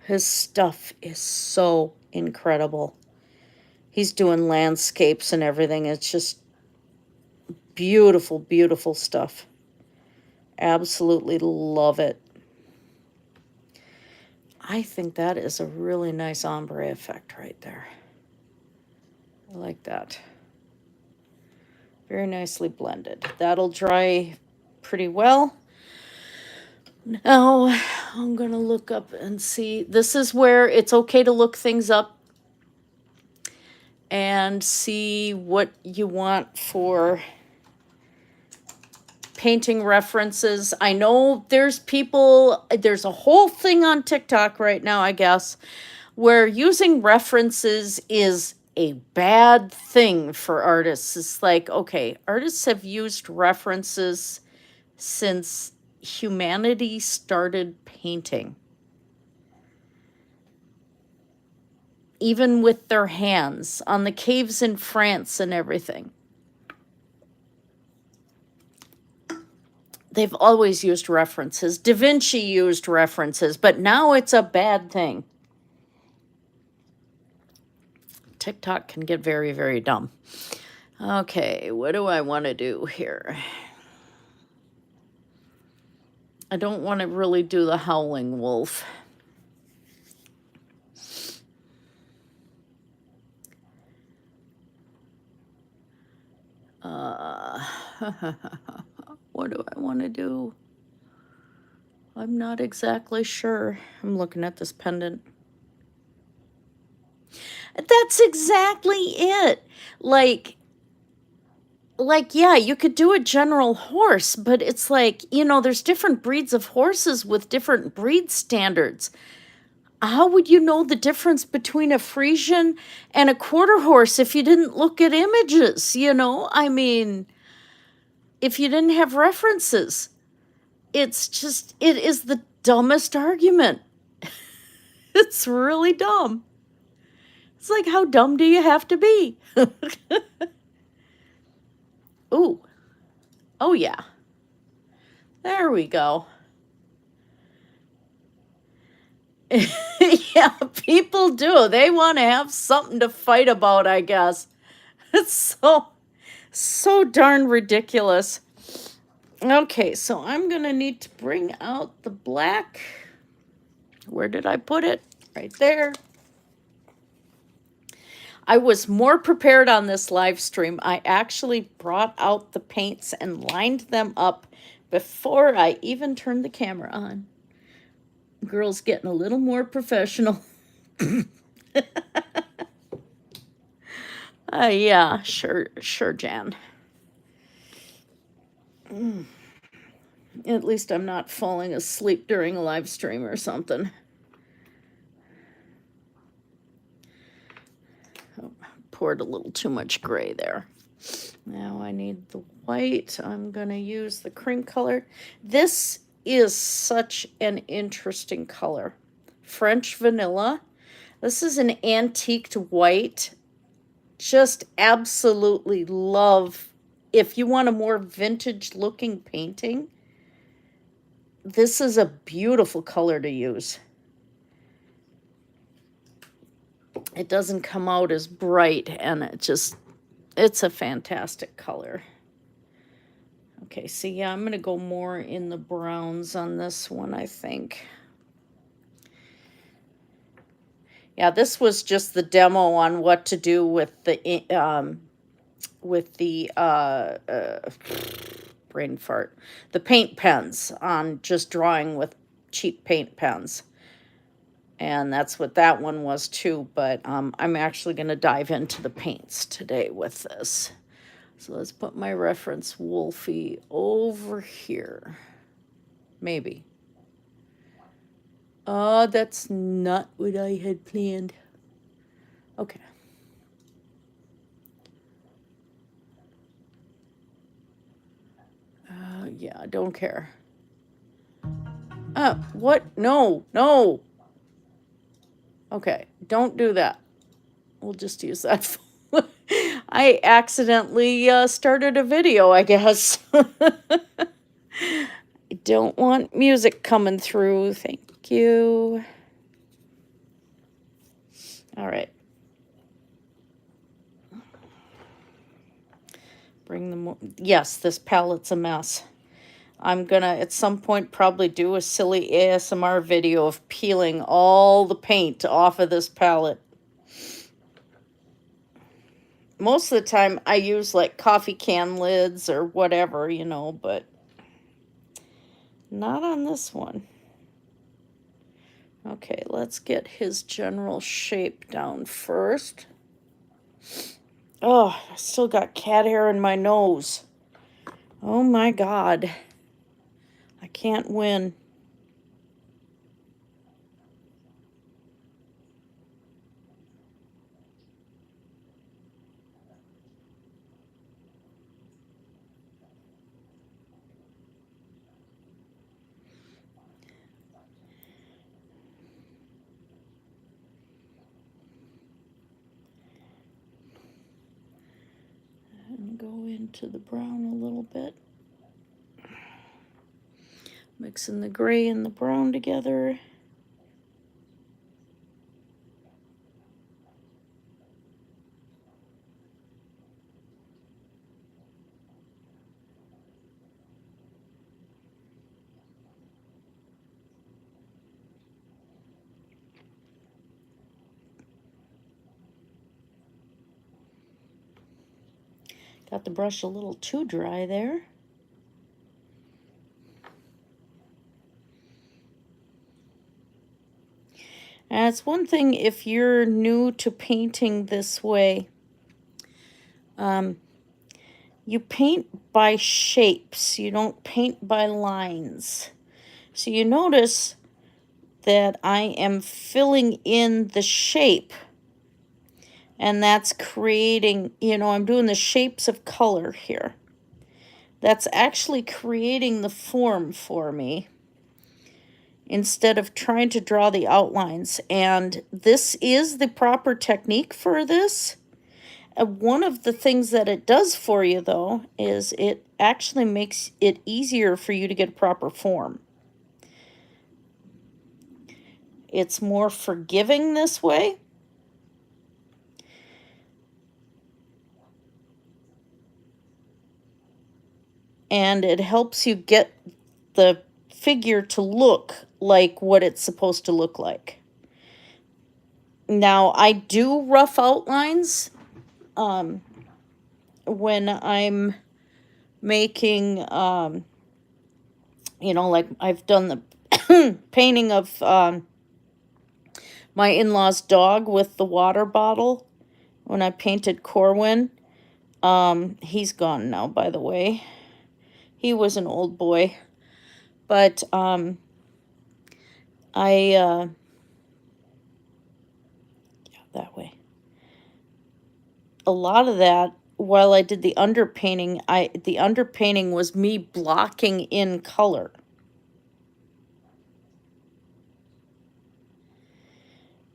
His stuff is so incredible. He's doing landscapes and everything. It's just beautiful, beautiful stuff. Absolutely love it. I think that is a really nice ombre effect right there. I like that. Very nicely blended. That'll dry pretty well. Now I'm gonna look up and see. This is where it's okay to look things up and see what you want for painting references. I know there's a whole thing on TikTok right now, I guess, where using references is a bad thing for artists. It's like, okay, artists have used references since humanity started painting. Even with their hands on the caves in France and everything. They've always used references. Da Vinci used references, but now it's a bad thing. TikTok can get very, very dumb. Okay, what do I want to do here? I don't want to really do the howling wolf. What do I want to do? I'm not exactly sure. I'm looking at this pendant. That's exactly it. Like, yeah, you could do a general horse, but it's like, there's different breeds of horses with different breed standards. How would you know the difference between a Frisian and a quarter horse if you didn't look at images, I mean, if you didn't have references? It is the dumbest argument. It's really dumb. It's like, how dumb do you have to be? Ooh. Oh, yeah. There we go. Yeah, people do. They want to have something to fight about, I guess. It's so darn ridiculous. Okay, so I'm going to need to bring out the black. Where did I put it? Right there. I was more prepared on this live stream. I actually brought out the paints and lined them up before I even turned the camera on. Girl's getting a little more professional. Yeah, sure, Jan. At least I'm not falling asleep during a live stream or something. Oh, poured a little too much gray there. Now I need the white. I'm going to use the cream color. This is such an interesting color. French vanilla. This is an antiqued white. Just absolutely love. If you want a more vintage looking painting, this is a beautiful color to use. It doesn't come out as bright, and it's a fantastic color. Okay, see, yeah, I'm going to go more in the browns on this one, I think. Yeah, this was just the demo on what to do with the brain fart, the paint pens, on just drawing with cheap paint pens. And that's what that one was too, but I'm actually going to dive into the paints today with this. So let's put my reference Wolfie over here. Maybe. Oh, that's not what I had planned. Okay. Yeah, I don't care. What? No, no. Okay, don't do that. We'll just use that. I accidentally started a video, I guess. I don't want music coming through. Thank you. All right. Bring them. Yes, this palette's a mess. I'm gonna at some point probably do a silly ASMR video of peeling all the paint off of this palette. Most of the time I use like coffee can lids or whatever, you know, but not on this one. Okay, let's get his general shape down first. Oh, I still got cat hair in my nose. Oh my God. I can't win. And go into the brown a little bit. Mixing the gray and the brown together. Got the brush a little too dry there. And it's one thing if you're new to painting this way, you paint by shapes, you don't paint by lines. So you notice that I am filling in the shape, and that's creating, you know, I'm doing the shapes of color here. That's actually creating the form for me instead of trying to draw the outlines. And this is the proper technique for this. One of the things that it does for you, though, is it actually makes it easier for you to get proper form. It's more forgiving this way. And it helps you get the figure to look like what it's supposed to look like. Now, I do rough outlines when I'm making, you know, like I've done the painting of my in-law's dog with the water bottle when I painted Corwin. He's gone now, by the way. He was an old boy. But yeah, that way. A lot of that, while I did the underpainting, the underpainting was me blocking in color.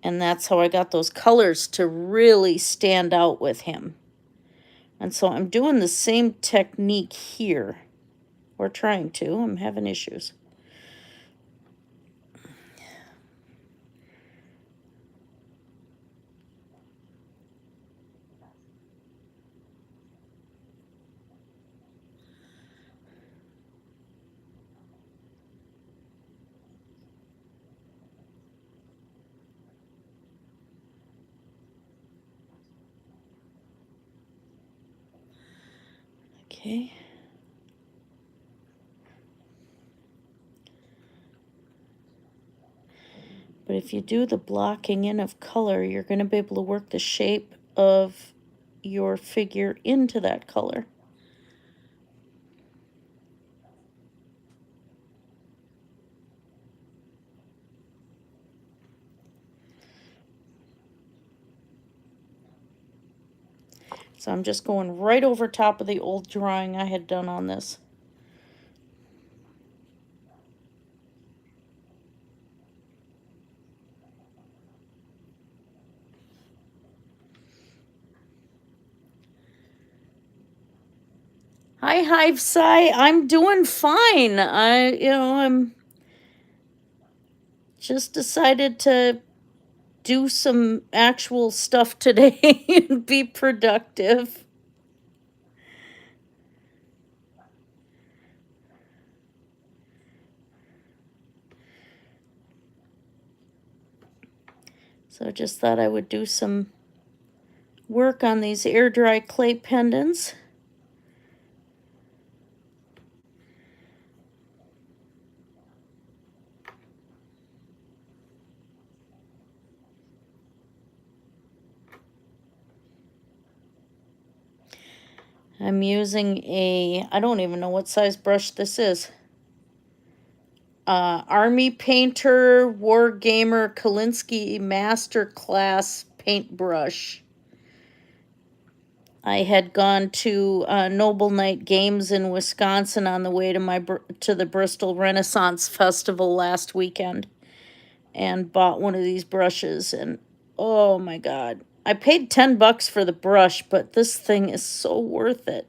And that's how I got those colors to really stand out with him. And so I'm doing the same technique here. Or trying to. I'm having issues. Okay. But if you do the blocking in of color, you're going to be able to work the shape of your figure into that color. So I'm just going right over top of the old drawing I had done on this. Hi, Hive Sci. I'm doing fine. I'm just decided to do some actual stuff today and be productive. So I just thought I would do some work on these air dry clay pendants. I'm using I don't even know what size brush this is. Army Painter War Gamer Kalinsky Masterclass paintbrush. I had gone to Noble Night Games in Wisconsin on the way to the Bristol Renaissance Festival last weekend, and bought one of these brushes, and oh my god. I paid $10 for the brush, but this thing is so worth it.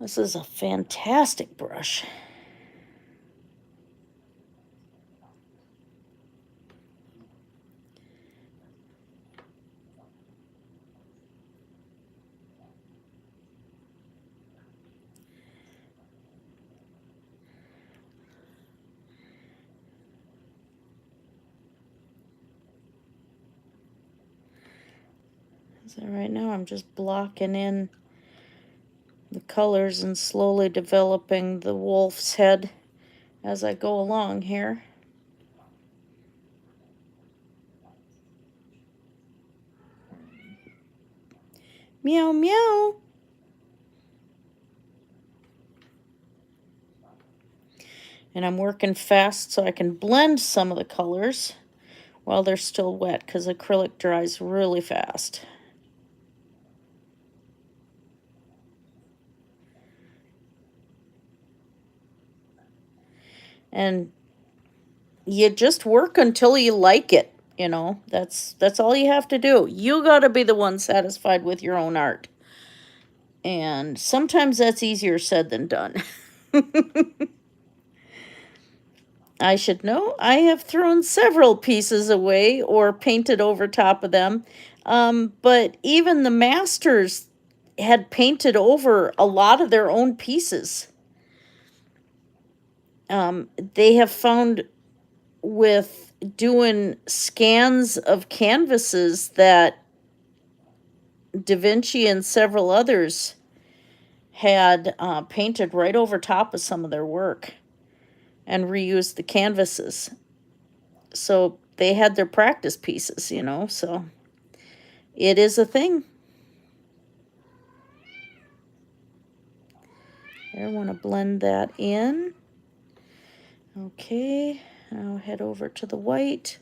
This is a fantastic brush. So right now I'm just blocking in the colors and slowly developing the wolf's head as I go along here. Meow, meow. And I'm working fast so I can blend some of the colors while they're still wet, because acrylic dries really fast. And you just work until you like it, That's all you have to do. You got to be the one satisfied with your own art. And sometimes that's easier said than done. I should know. I have thrown several pieces away or painted over top of them. But even the masters had painted over a lot of their own pieces. They have found with doing scans of canvases that Da Vinci and several others had painted right over top of some of their work and reused the canvases. So they had their practice pieces, so it is a thing. I want to blend that in. Okay, I'll head over to the white.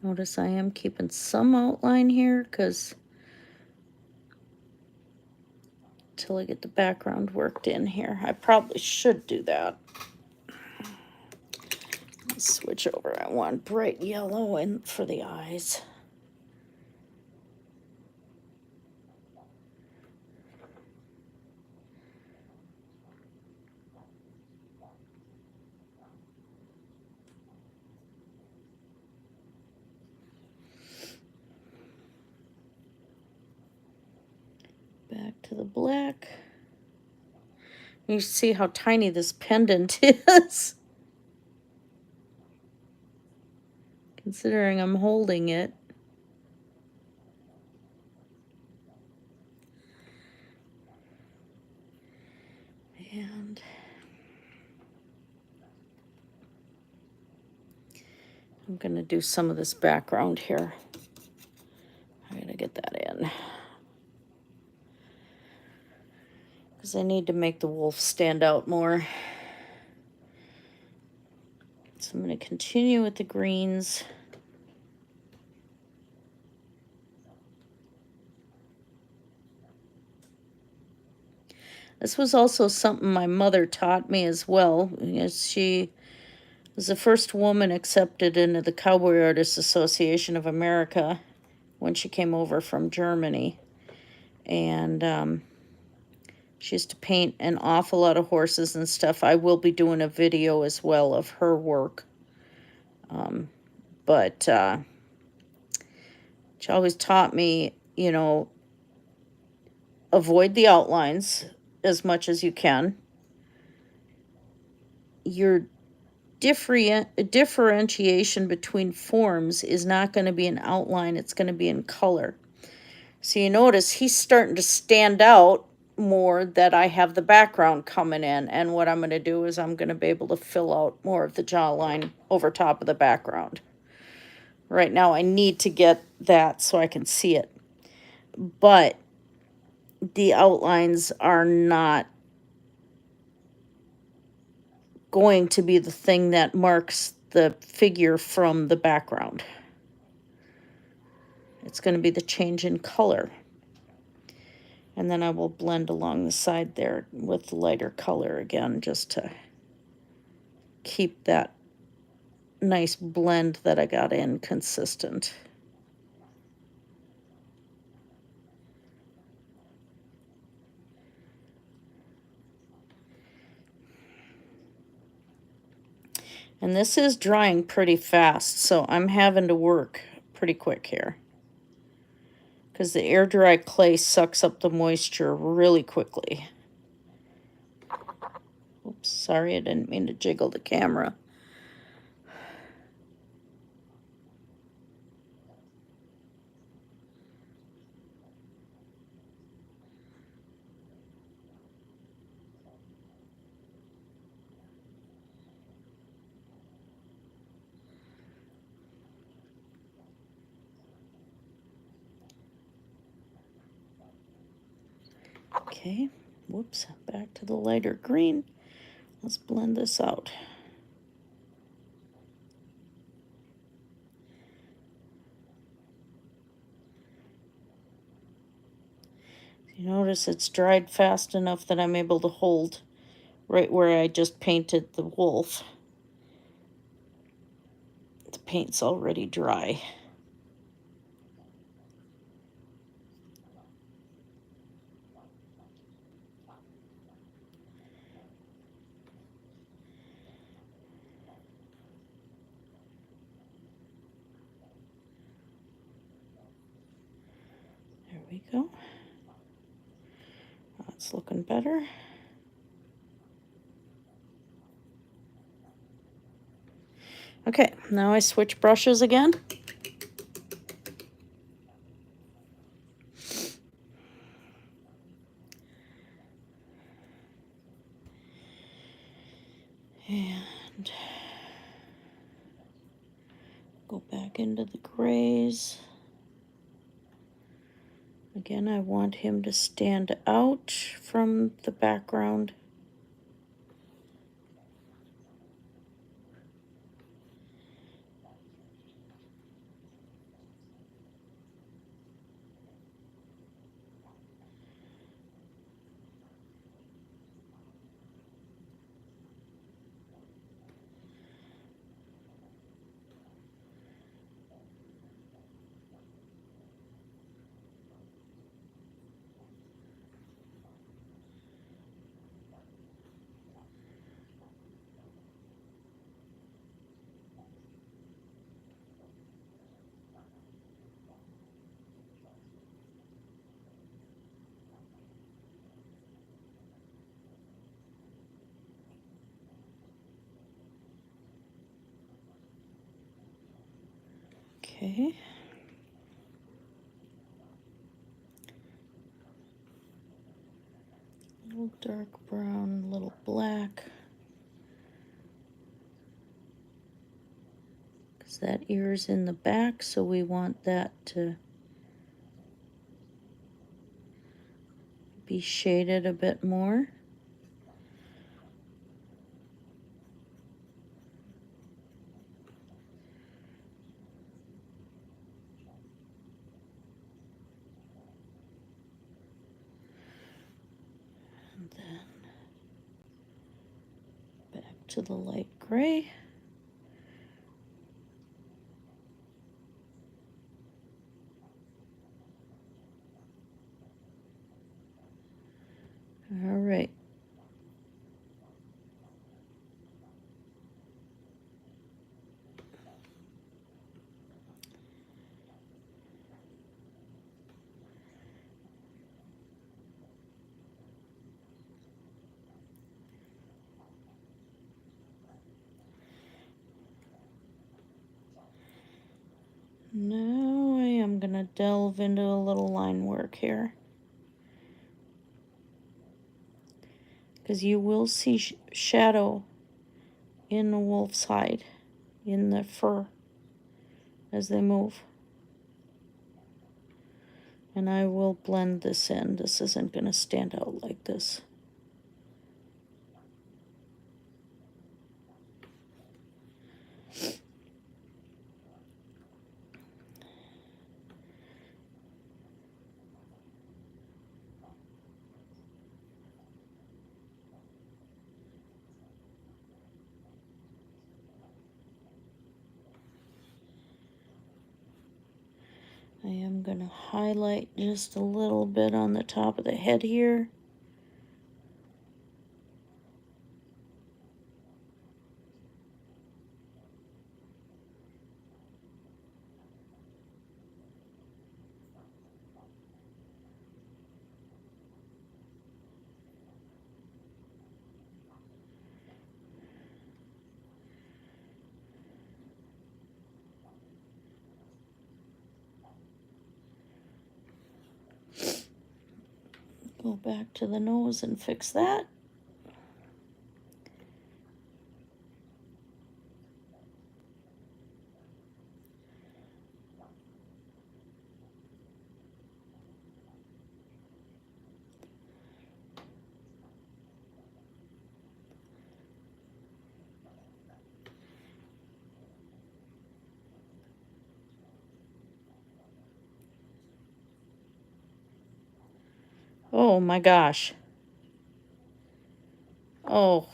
Notice I am keeping some outline here because till I get the background worked in here. I probably should do that. Switch over. I want bright yellow and for the eyes. Back to the black. You see how tiny this pendant is. Considering I'm holding it. And I'm going to do some of this background here. I gotta get that in. Because I need to make the wolf stand out more. So I'm going to continue with the greens. This was also something my mother taught me as well. She was the first woman accepted into the Cowboy Artists Association of America when she came over from Germany. And she used to paint an awful lot of horses and stuff. I will be doing a video as well of her work. But she always taught me, you know, avoid the outlines as much as you can. Your differentiation between forms is not going to be in outline, it's going to be in color. So you notice he's starting to stand out more that I have the background coming in, and what I'm going to do is I'm going to be able to fill out more of the jawline over top of the background. Right now I need to get that so I can see it, but the outlines are not going to be the thing that marks the figure from the background. It's going to be the change in color. And then I will blend along the side there with lighter color again, just to keep that nice blend that I got in consistent. And this is drying pretty fast, so I'm having to work pretty quick here, because the air dry clay sucks up the moisture really quickly. Oops, sorry, I didn't mean to jiggle the camera. Okay, whoops, back to the lighter green. Let's blend this out. You notice it's dried fast enough that I'm able to hold right where I just painted the wolf. The paint's already dry. There we go. That's looking better. Okay, now I switch brushes again. And go back into the grays. Again, I want him to stand out from the background. Okay. A little dark brown, a little black. Because that ear's in the back, so we want that to be shaded a bit more. And then back to the light gray. All right. Now I am going to delve into a little line work here. Because you will see shadow in the wolf's hide, in the fur, as they move. And I will blend this in. This isn't going to stand out like this. I am going to highlight just a little bit on the top of the head here. Go back to the nose and fix that. Oh my gosh. Oh.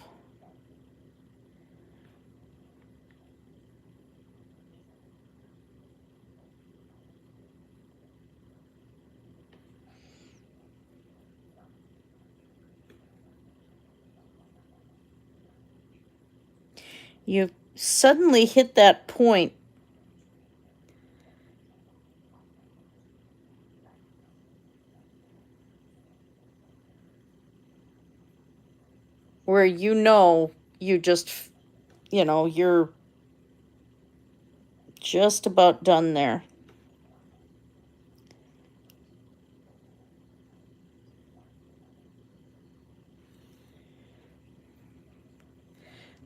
You suddenly hit that point where you just, you're just about done there.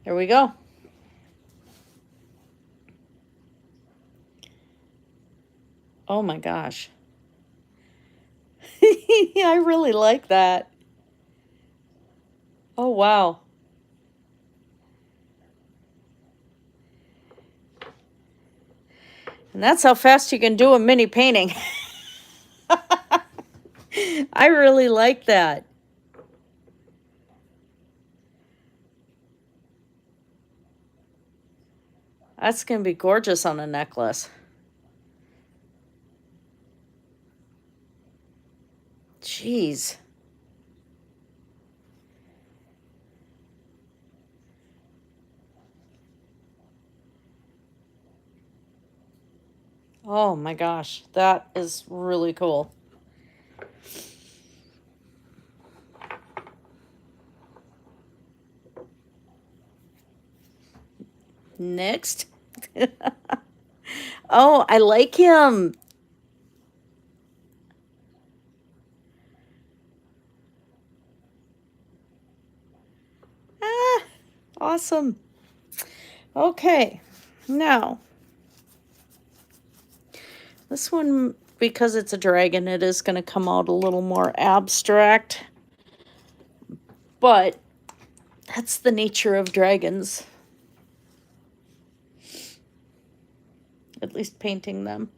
There we go. Oh my gosh. I really like that. Oh wow. And that's how fast you can do a mini painting. I really like that. That's going to be gorgeous on a necklace. Jeez. Oh my gosh, that is really cool. Next. Oh, I like him. Ah, awesome. Okay, now this one, because it's a dragon, it is going to come out a little more abstract, but that's the nature of dragons, at least painting them.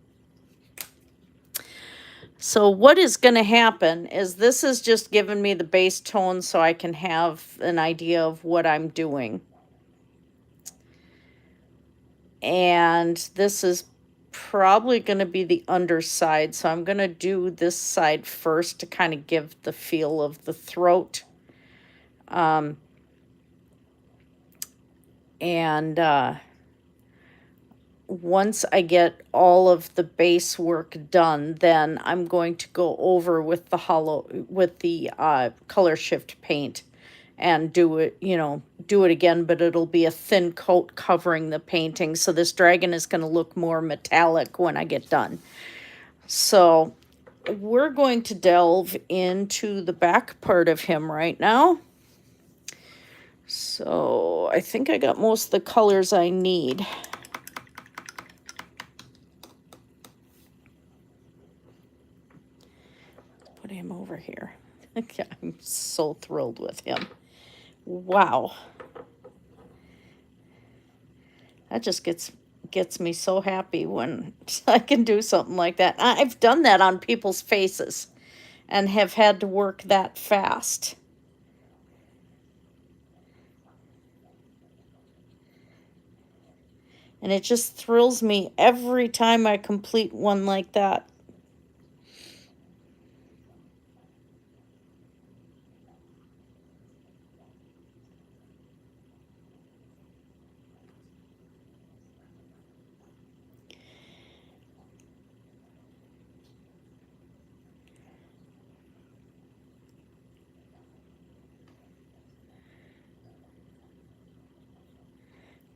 So what is going to happen is this is just giving me the base tone so I can have an idea of what I'm doing. And this is probably going to be the underside. So I'm going to do this side first to kind of give the feel of the throat. And once I get all of the base work done, then I'm going to go over with the color shift paint and do it, do it again, but it'll be a thin coat covering the painting. So this dragon is going to look more metallic when I get done. So we're going to delve into the back part of him right now. So I think I got most of the colors I need. Put him over here. I'm so thrilled with him. Wow. That just gets me so happy when I can do something like that. I've done that on people's faces and have had to work that fast. And it just thrills me every time I complete one like that.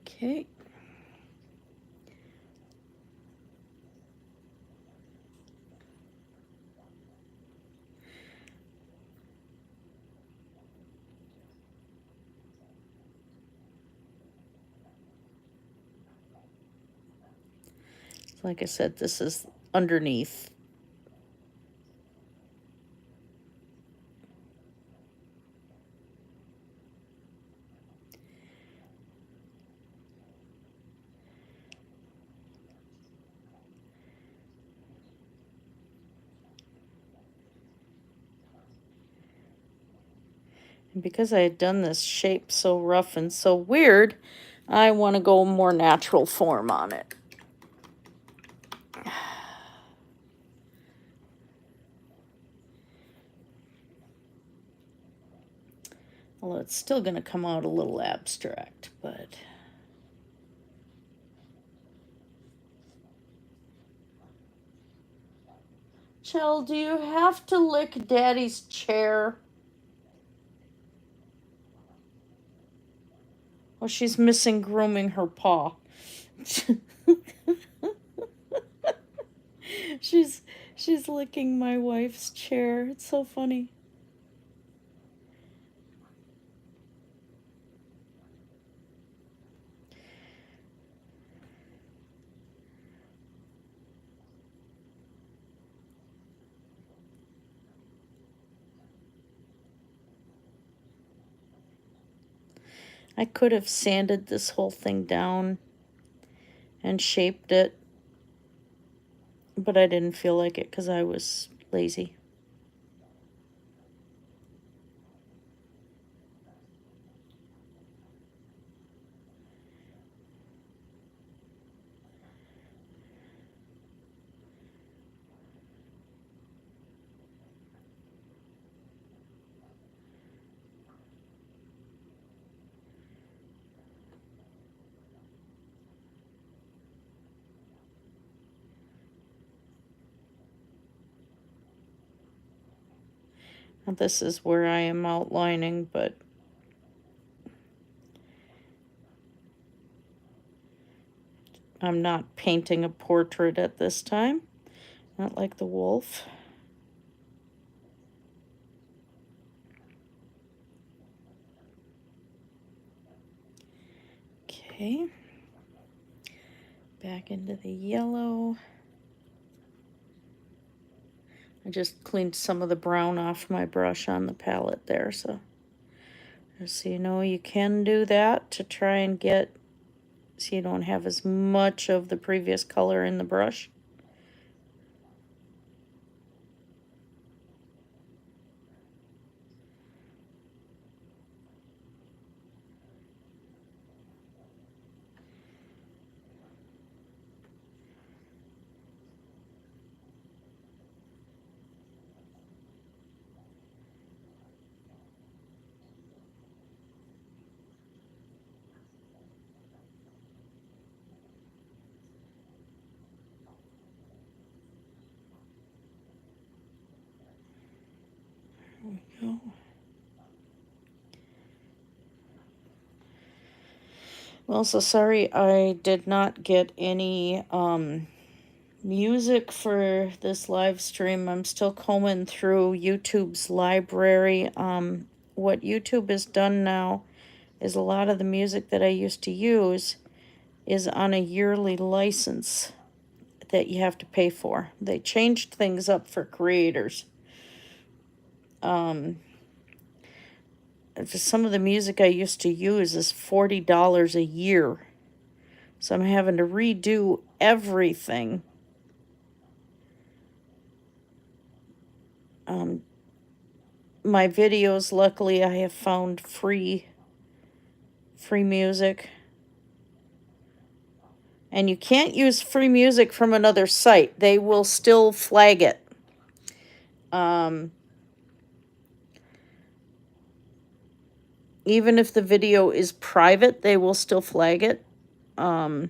Okay. Like I said, this is underneath. And because I had done this shape so rough and so weird, I want to go more natural form on it. Although it's still going to come out a little abstract, but... Chell, do you have to lick Daddy's chair? Oh, she's missing grooming her paw. she's licking my wife's chair. It's so funny. I could have sanded this whole thing down and shaped it, but I didn't feel like it because I was lazy. Now this is where I am outlining, but I'm not painting a portrait at this time, not like the wolf. Okay, back into the yellow. I just cleaned some of the brown off my brush on the palette there, so you know, you can do that to try and get, so you don't have as much of the previous color in the brush. There we go. Well, so sorry I did not get any music for this live stream. I'm still combing through YouTube's library. What YouTube has done now is a lot of the music that I used to use is on a yearly license that you have to pay for. They changed things up for creators. Some of the music I used to use is $40 a year. So I'm having to redo everything. My videos, luckily, I have found free music. And you can't use free music from another site. They will still flag it. Even if the video is private, they will still flag it. And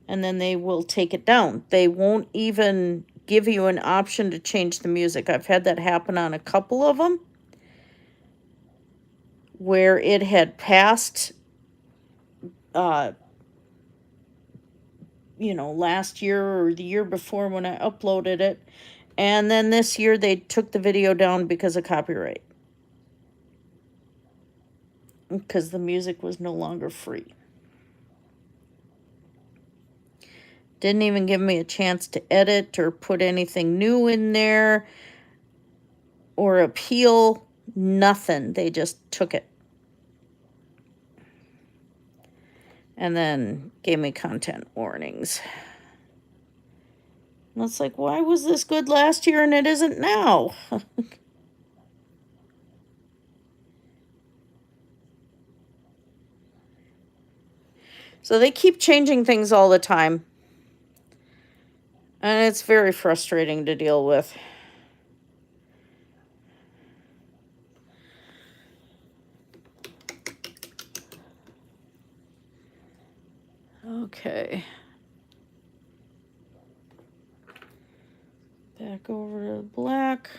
then they will take it down. They won't even give you an option to change the music. I've had that happen on a couple of them, where it had passed, you know, last year or the year before when I uploaded it. And then this year they took the video down because of copyright. Because the music was no longer free. Didn't even give me a chance to edit or put anything new in there or appeal. Nothing. They just took it. And then gave me content warnings. And it's like, why was this good last year and it isn't now? So they keep changing things all the time. And it's very frustrating to deal with. Okay. Back over to black.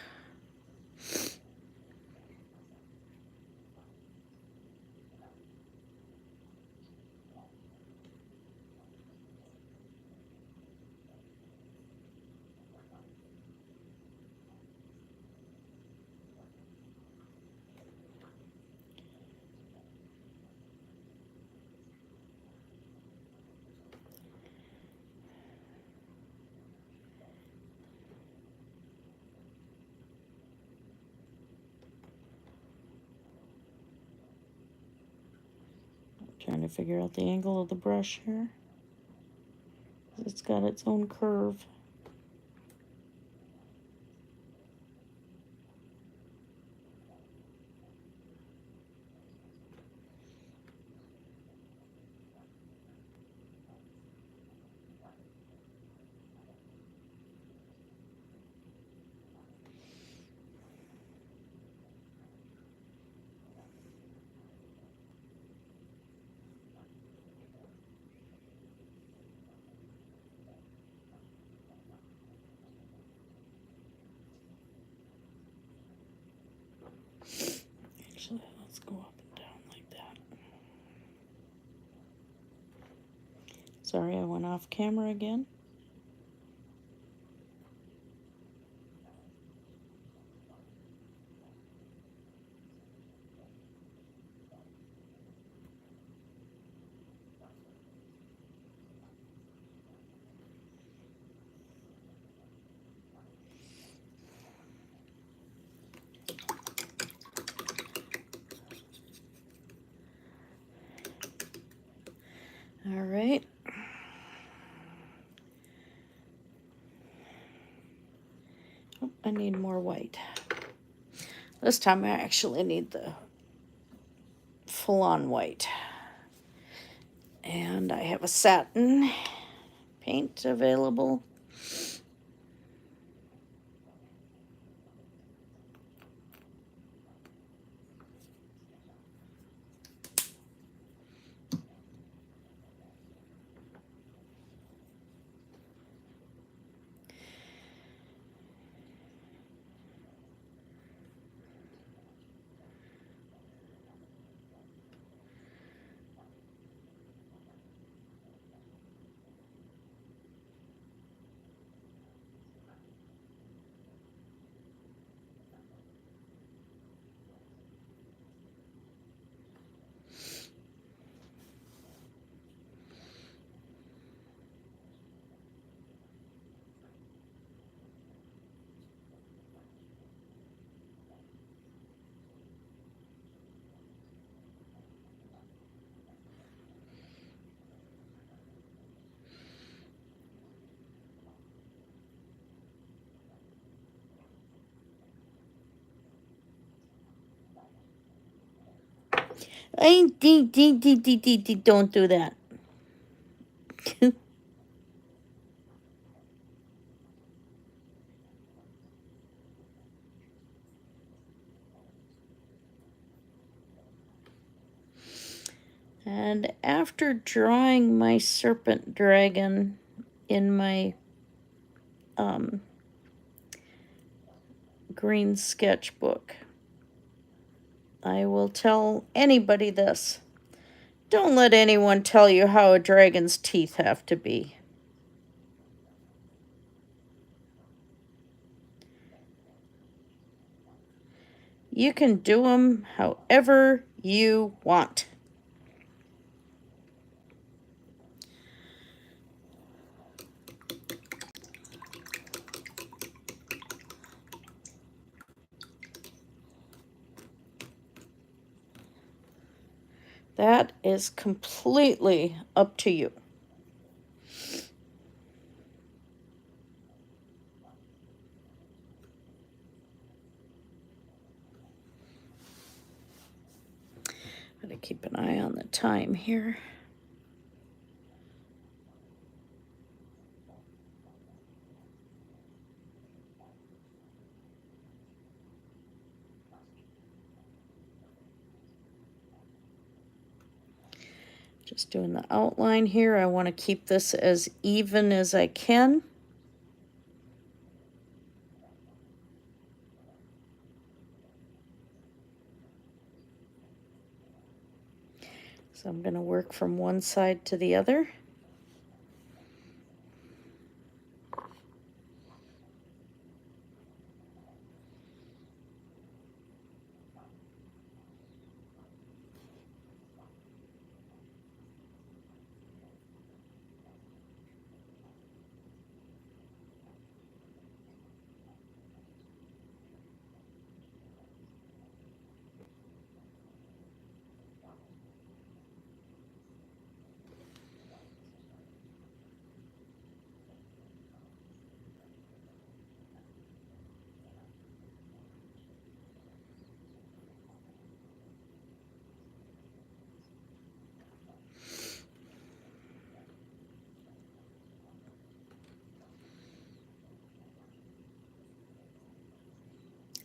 Trying to figure out the angle of the brush here. It's got its own curve. Sorry, I went off camera again. All right. Oh, I need more white. This time I actually need the full-on white. And I have a satin paint available. Don't do that. And after drawing my serpent dragon in my green sketchbook, I will tell anybody this. Don't let anyone tell you how a dragon's teeth have to be. You can do them however you want. That is completely up to you. Gotta keep an eye on the time here. Just doing the outline here. I want to keep this as even as I can. So I'm going to work from one side to the other.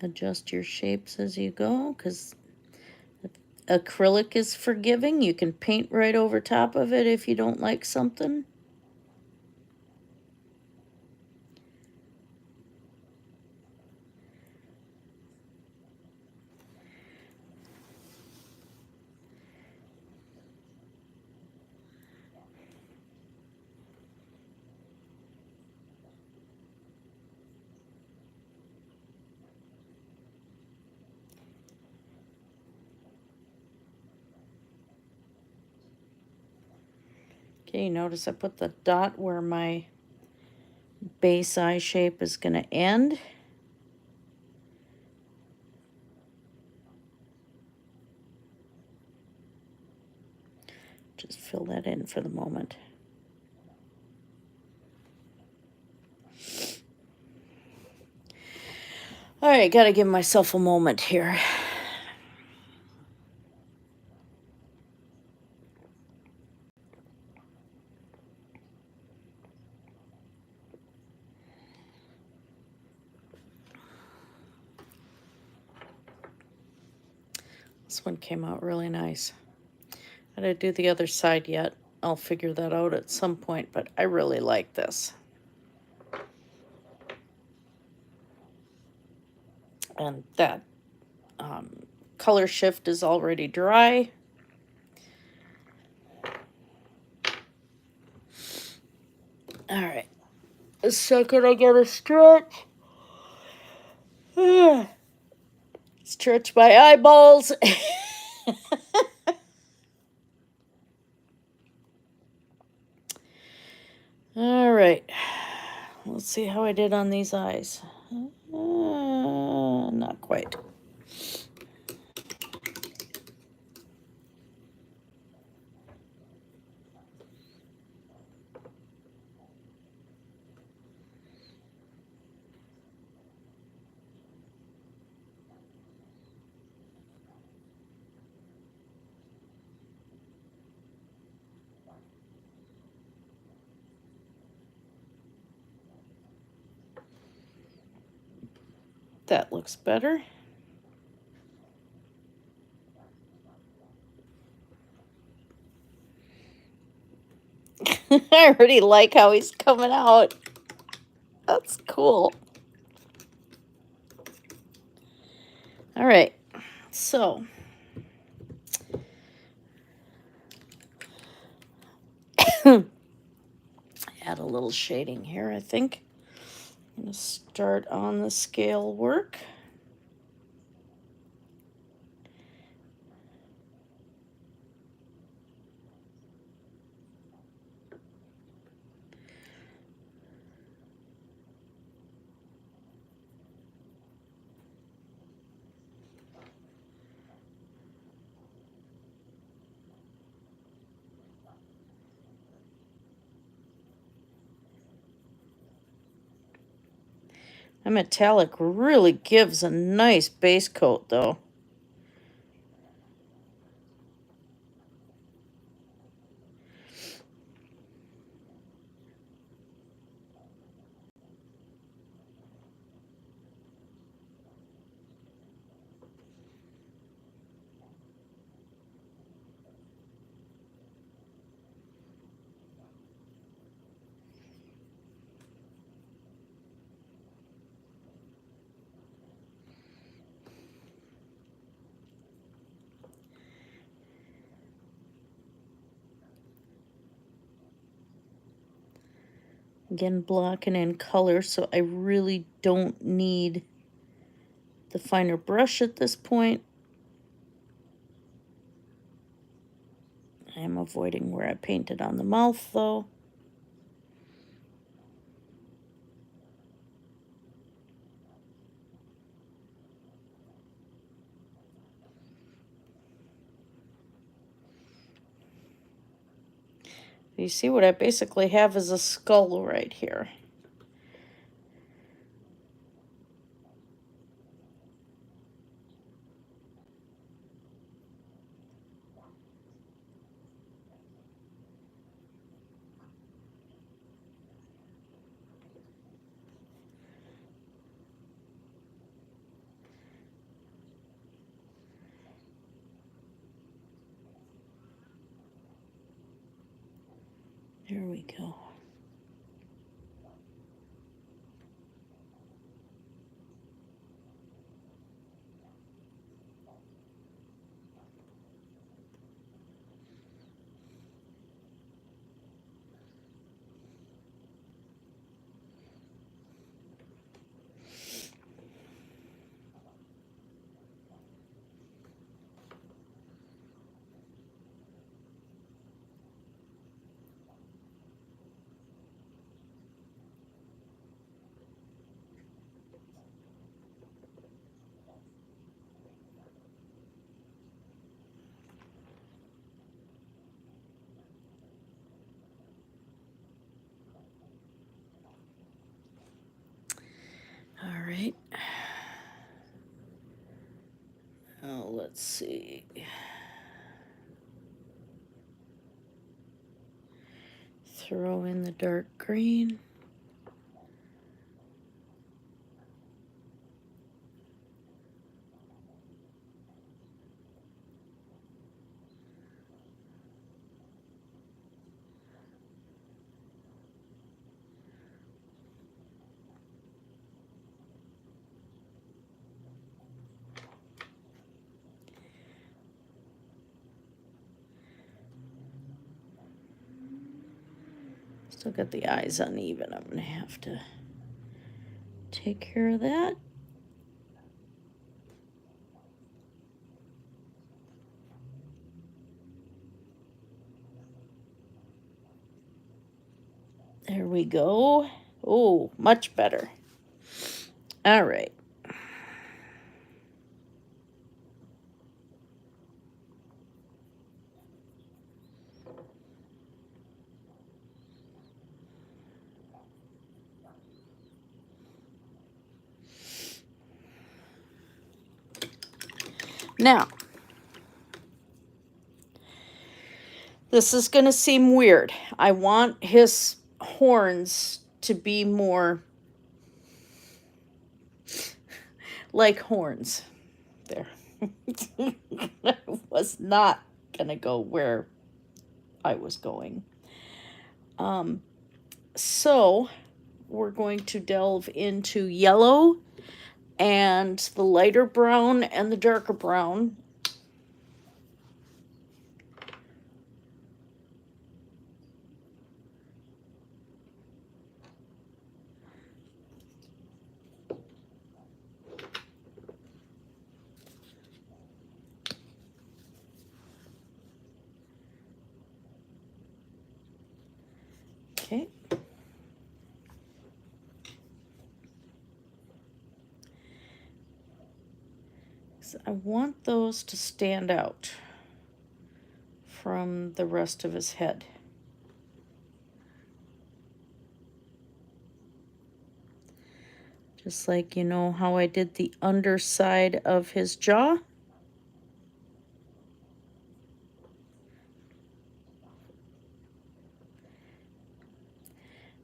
Adjust your shapes as you go, because acrylic is forgiving. You can paint right over top of it if you don't like something. Okay, notice I put the dot where my base eye shape is going to end. Just fill that in for the moment. All right, got to give myself a moment here. This one came out really nice. I didn't do the other side yet. I'll figure that out at some point, but I really like this. And that color shift is already dry. All right. A second, I gotta stretch. Stretch my eyeballs. All right. Let's see how I did on these eyes. Not quite. That looks better. I already like how he's coming out. That's cool. All right, so add a little shading here, I think. I'm going to start on the scale work. The metallic really gives a nice base coat, though. Again, blocking in color, so I really don't need the finer brush at this point. I am avoiding where I painted on the mouth, though. You see what I basically have is a skull right here. There we go. right. Now let's see. Throw in the dark green. Still got the eyes uneven. I'm gonna have to take care of that. There we go. Oh, much better. All right. Now, this is going to seem weird. I want his horns to be more like horns. There. I was not going to go where I was going. So we're going to delve into yellow and the lighter brown and the darker brown. Okay. So I want those to stand out from the rest of his head. Just like, you know, how I did the underside of his jaw.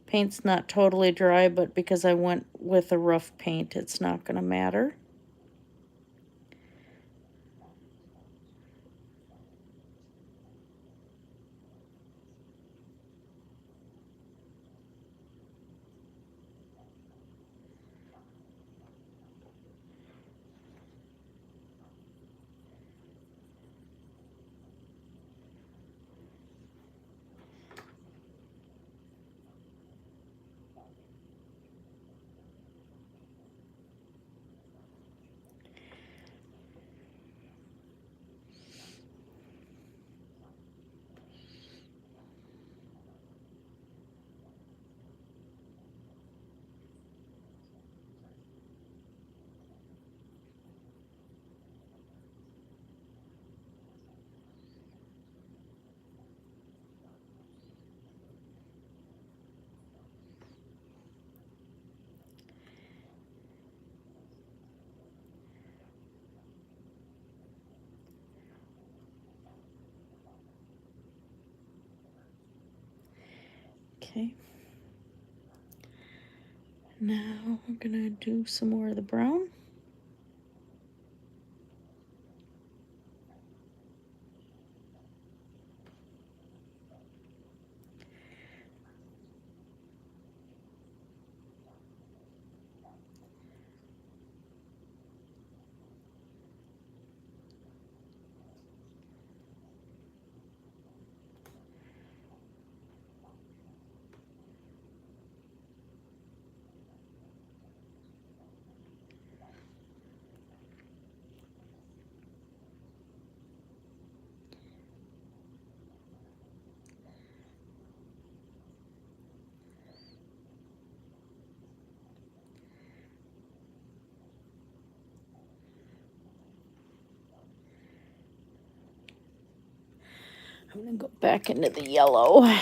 Paint's not totally dry, but because I went with a rough paint, it's not going to matter. Okay. Now we're going to do some more of the brown. I'm going to go back into the yellow.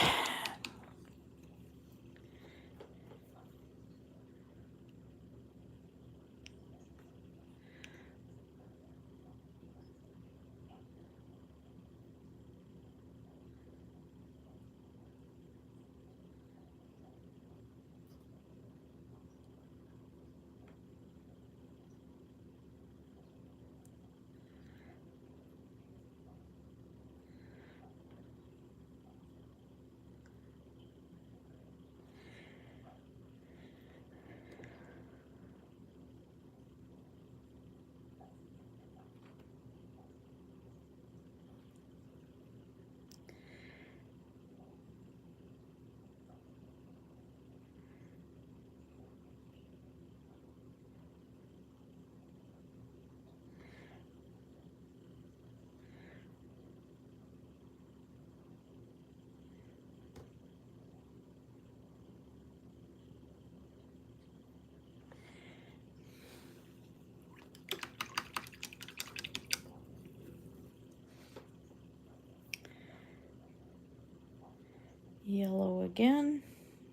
Yellow again.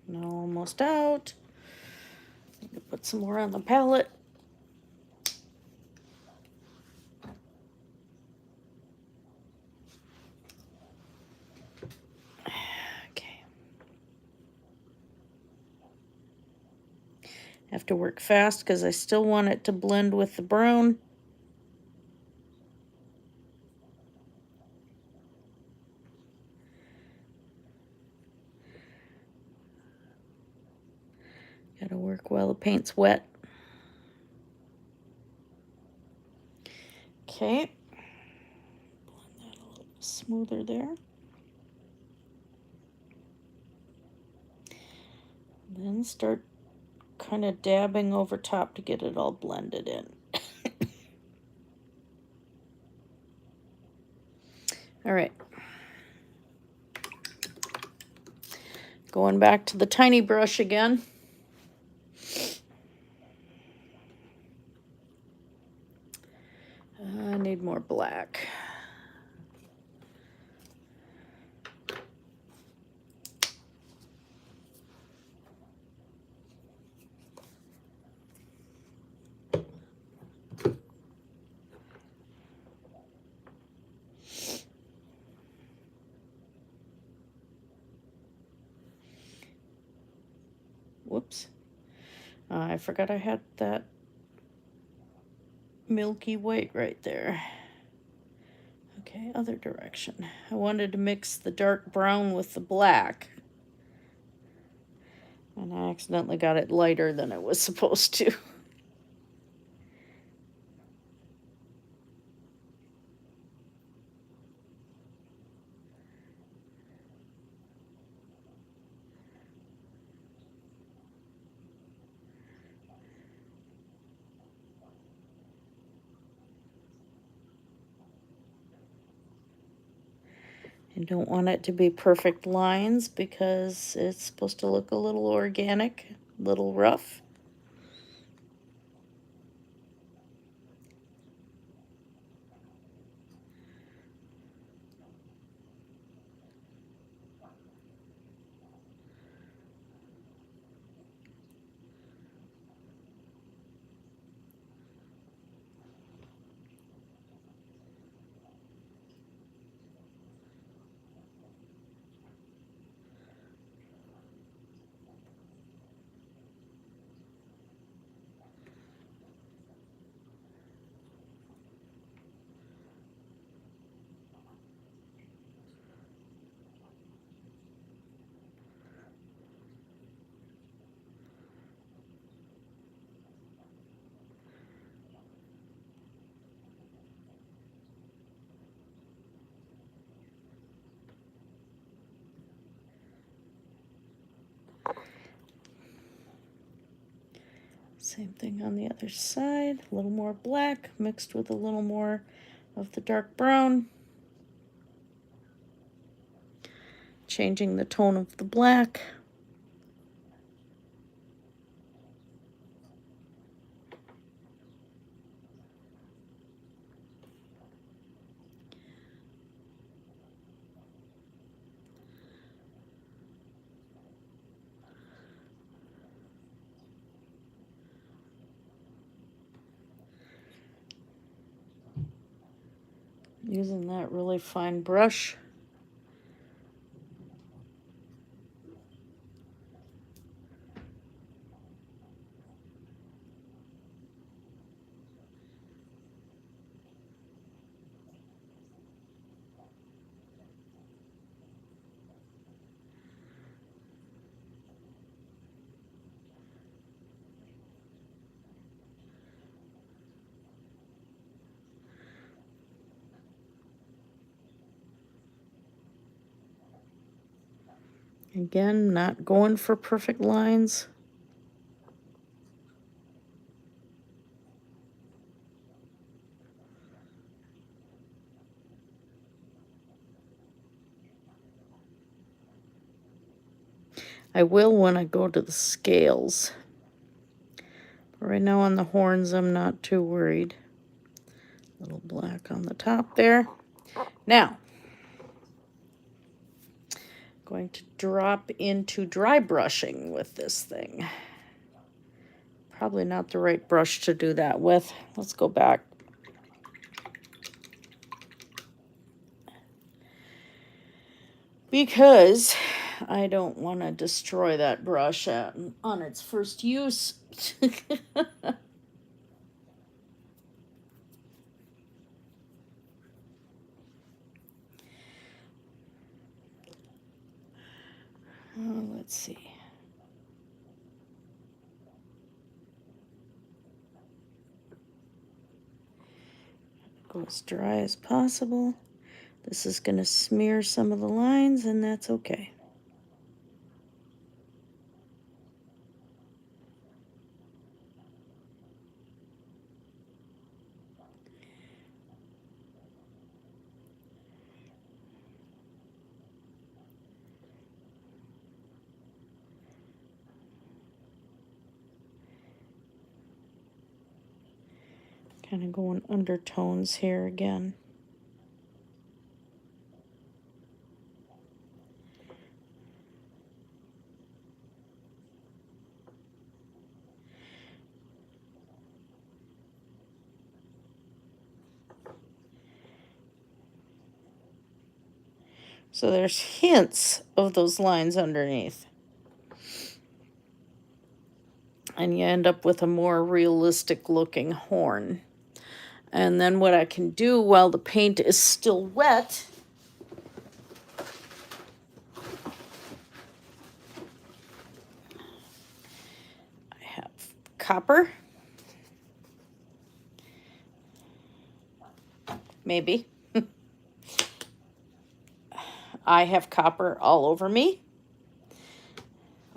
Now almost out. Need to put some more on the palette. Okay. Have to work fast because I still want it to blend with the brown. Gotta work while the paint's wet. Okay. Blend that a little smoother there. Then start kind of dabbing over top to get it all blended in. All right. Going back to the tiny brush again. I need more black. Whoops. I forgot I had that milky white right there. Okay, other direction. I wanted to mix the dark brown with the black. And I accidentally got it lighter than it was supposed to. I don't want it to be perfect lines because it's supposed to look a little organic, a little rough. Same thing on the other side. A little more black mixed with a little more of the dark brown. Changing the tone of the black. Using that really fine brush. Again, not going for perfect lines. I will when I go to the scales. But right now on the horns, I'm not too worried. A little black on the top there. Now, Going to drop into dry brushing with this thing. Probably not the right brush to do that with. Let's go back. Because I don't want to destroy that brush on its first use. Let's see. Go as dry as possible. This is going to smear some of the lines, and that's okay. Kind of going undertones here again. So there's hints of those lines underneath. And you end up with a more realistic looking horn. And then what I can do while the paint is still wet, I have copper. Maybe. I have copper all over me.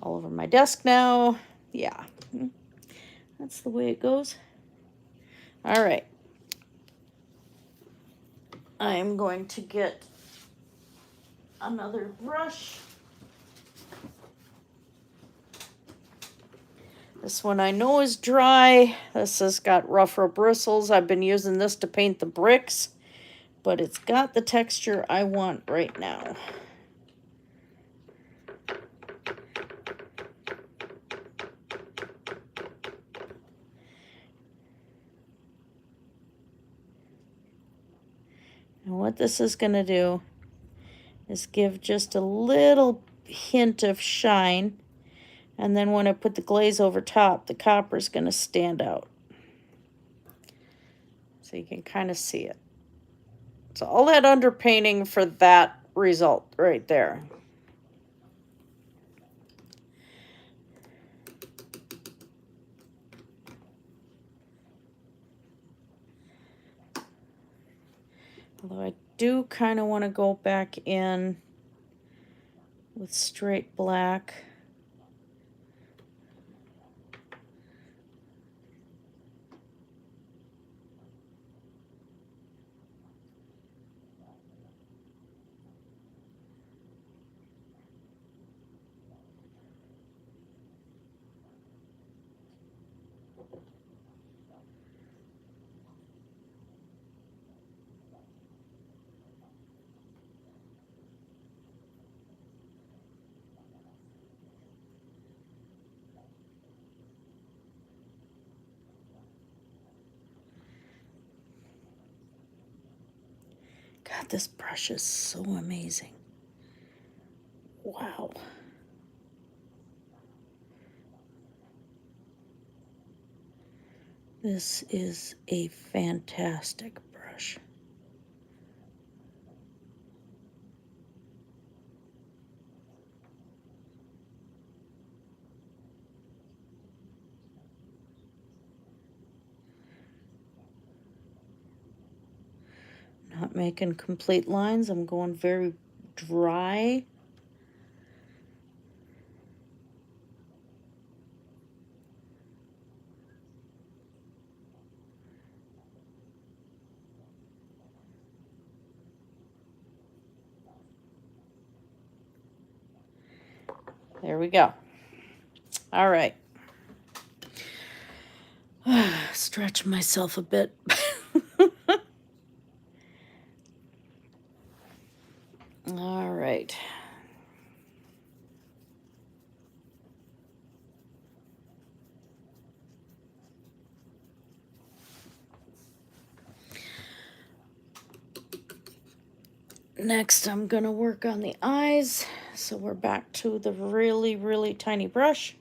All over my desk now. Yeah. That's the way it goes. All right. I'm going to get another brush. This one I know is dry. This has got rougher bristles. I've been using this to paint the bricks, but it's got the texture I want right now. And what this is going to do is give just a little hint of shine. And then when I put the glaze over top, the copper is going to stand out. So you can kind of see it. So all that underpainting for that result right there. Although I do kind of want to go back in with straight black. God, this brush is so amazing. Wow. This is a fantastic brush. Not making complete lines. I'm going very dry. There we go. All right. Stretch myself a bit. All right. Next, I'm gonna work on the eyes. So we're back to the really, really tiny brush.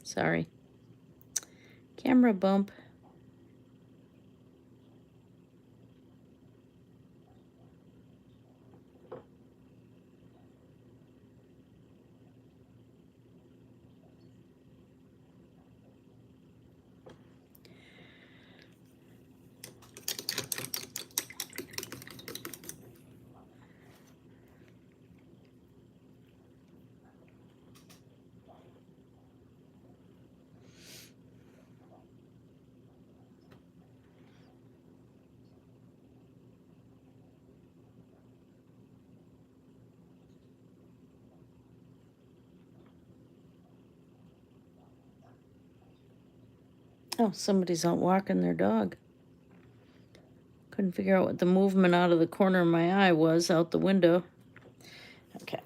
Sorry. Camera bump. Oh, somebody's out walking their dog. Couldn't figure out what the movement out of the corner of my eye was out the window. Okay.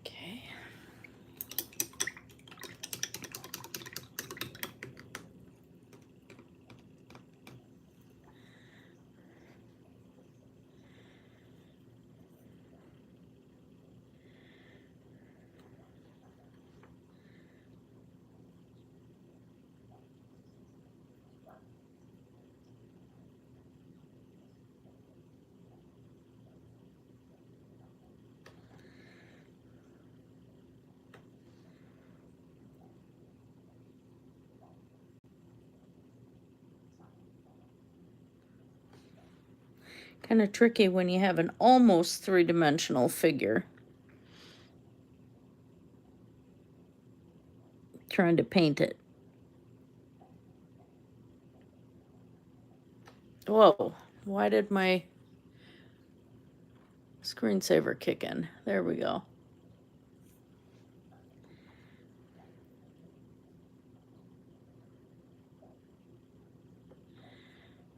Okay. Kind of tricky when you have an almost three-dimensional figure. Trying to paint it. Whoa, why did my screensaver kick in? There we go.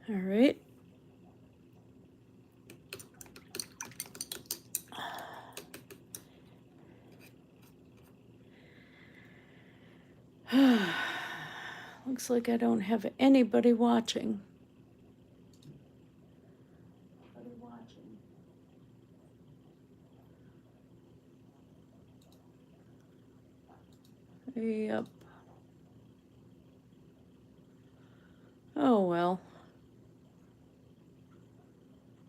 All right. Looks like I don't have anybody watching. Yep. Oh well.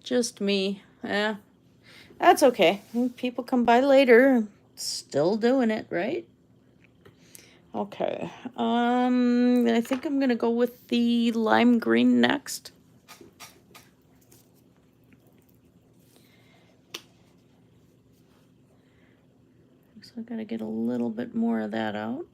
Just me. That's okay. People come by later. Still doing it, right? Okay. I think I'm gonna go with the lime green next. So I gotta get a little bit more of that out.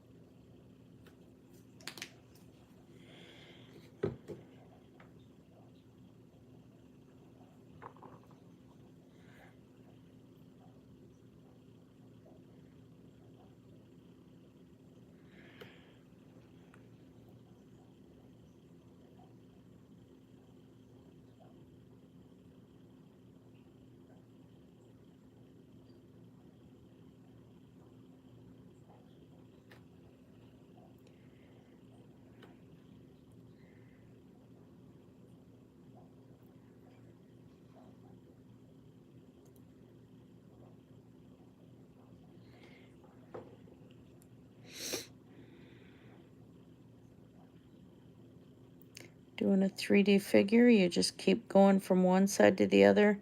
Doing a 3D figure, you just keep going from one side to the other.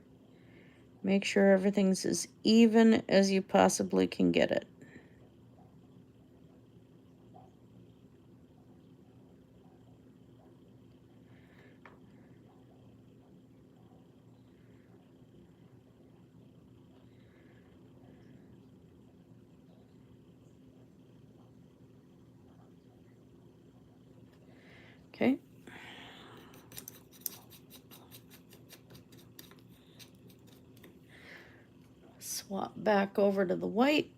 Make sure everything's as even as you possibly can get it. Okay. Swap back over to the white.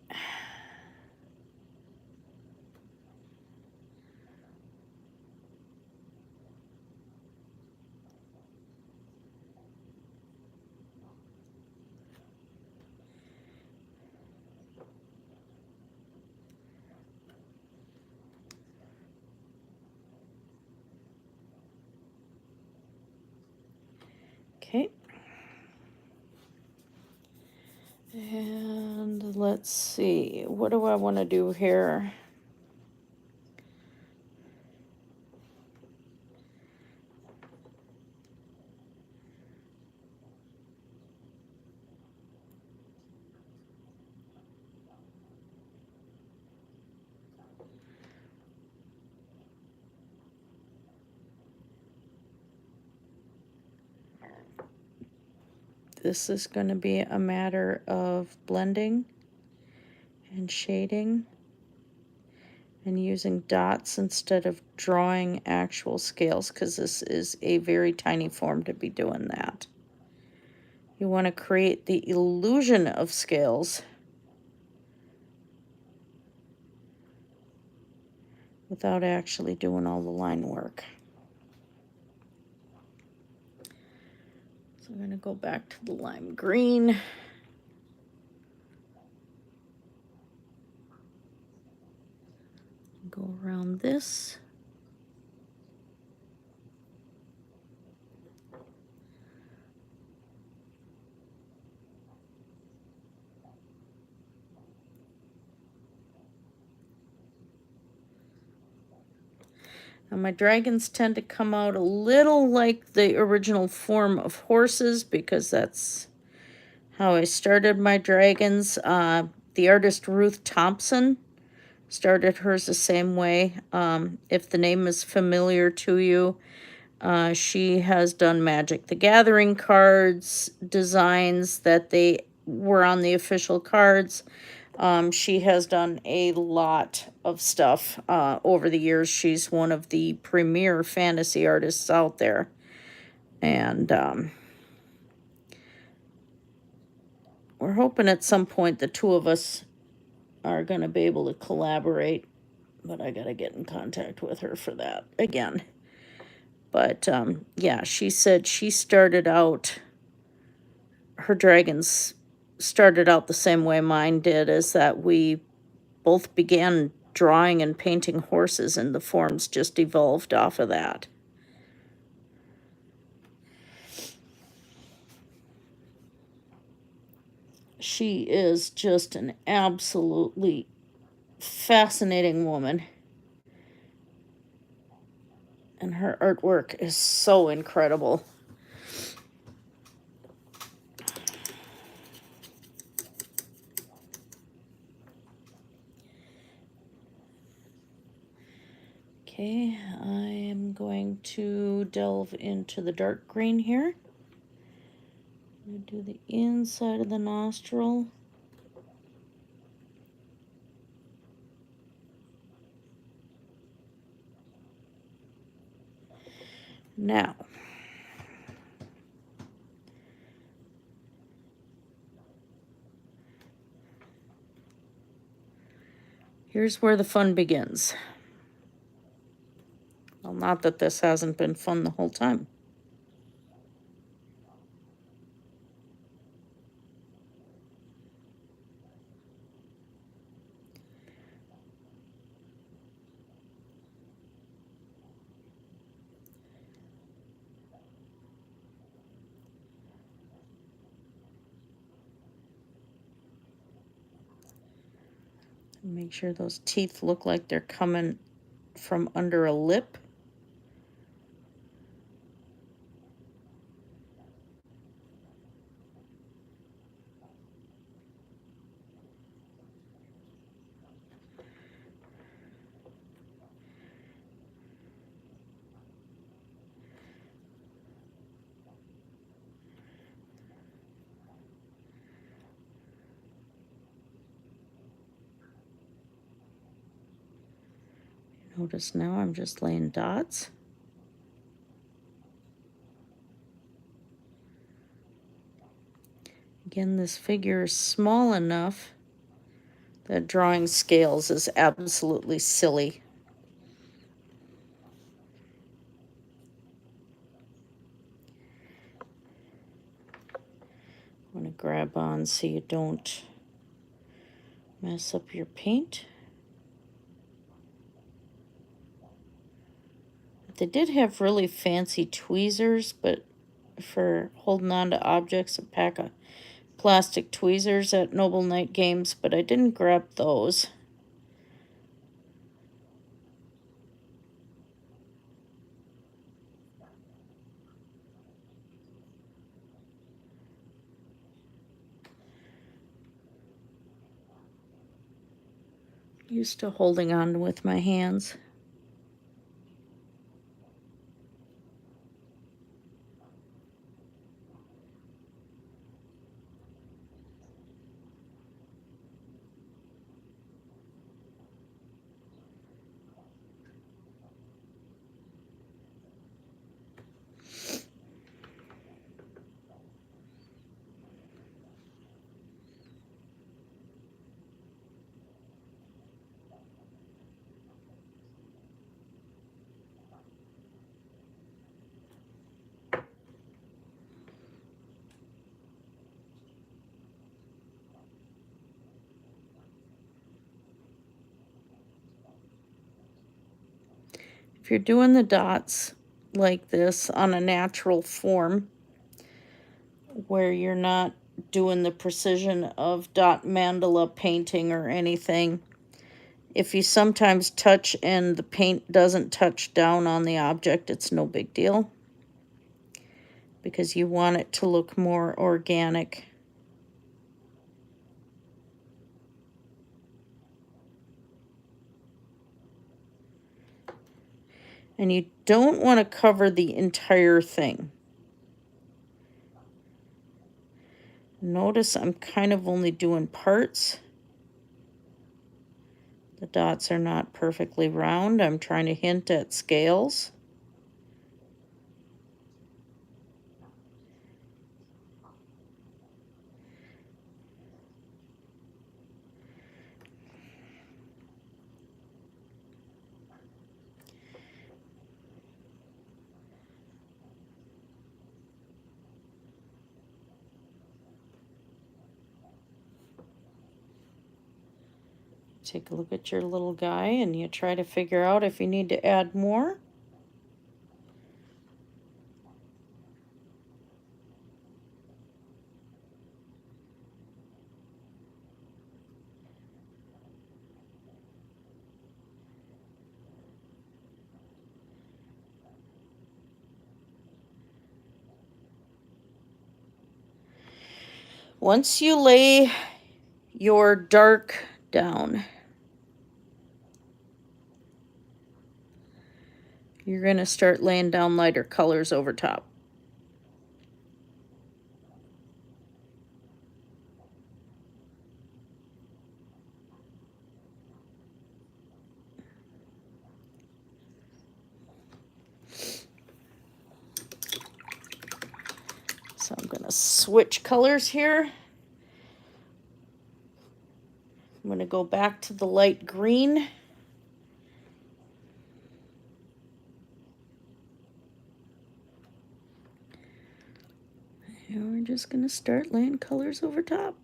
Okay. And let's see, what do I want to do here? This is going to be a matter of blending and shading and using dots instead of drawing actual scales, because this is a very tiny form to be doing that. You want to create the illusion of scales without actually doing all the line work. So I'm going to go back to the lime green. Go around this. Now my dragons tend to come out a little like the original form of horses because that's how I started my dragons. The artist Ruth Thompson started hers the same way. If the name is familiar to you, she has done Magic the Gathering cards, designs that they were on the official cards. She has done a lot of stuff over the years. She's one of the premier fantasy artists out there. And we're hoping at some point the two of us are going to be able to collaborate. But I got to get in contact with her for that again. But yeah, she said she started out, her dragons started out the same way mine did, is that we both began drawing and painting horses, and the forms just evolved off of that. She is just an absolutely fascinating woman. And her artwork is so incredible. Okay, I am going to delve into the dark green here. I'm going to do the inside of the nostril. Now, here's where the fun begins. Well, not that this hasn't been fun the whole time. Make sure those teeth look like they're coming from under a lip. Notice now I'm just laying dots. Again, this figure is small enough that drawing scales is absolutely silly. I want to grab on so you don't mess up your paint. They did have really fancy tweezers, but for holding on to objects, a pack of plastic tweezers at Noble Night Games, but I didn't grab those. Used to holding on with my hands. If you're doing the dots like this on a natural form, where you're not doing the precision of dot mandala painting or anything, if you sometimes touch and the paint doesn't touch down on the object, it's no big deal, because you want it to look more organic. And you don't want to cover the entire thing. Notice I'm kind of only doing parts. The dots are not perfectly round. I'm trying to hint at scales. Take a look at your little guy and you try to figure out if you need to add more. Once you lay your dark down, you're going to start laying down lighter colors over top. So I'm going to switch colors here. I'm going to go back to the light green. And we're just going to start laying colors over top.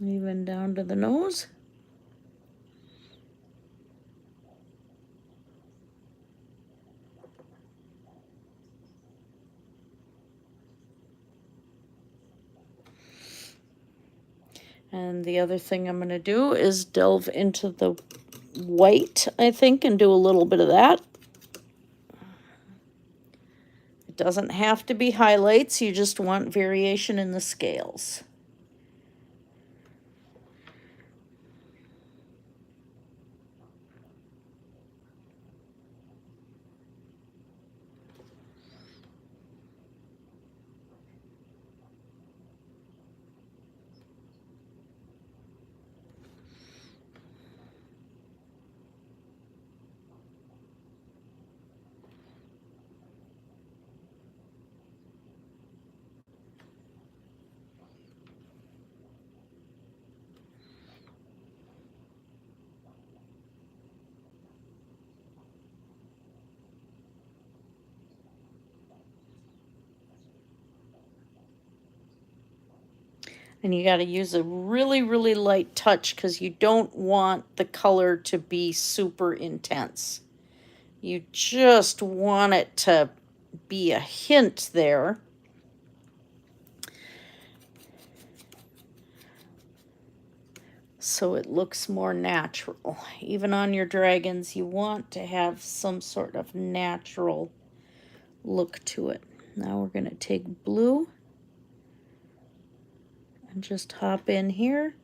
Even down to the nose. And the other thing I'm going to do is delve into the white, I think, and do a little bit of that. It doesn't have to be highlights, you just want variation in the scales. And you got to use a really, really light touch because you don't want the color to be super intense. You just want it to be a hint there. So it looks more natural. Even on your dragons, you want to have some sort of natural look to it. Now we're going to take blue and just hop in here.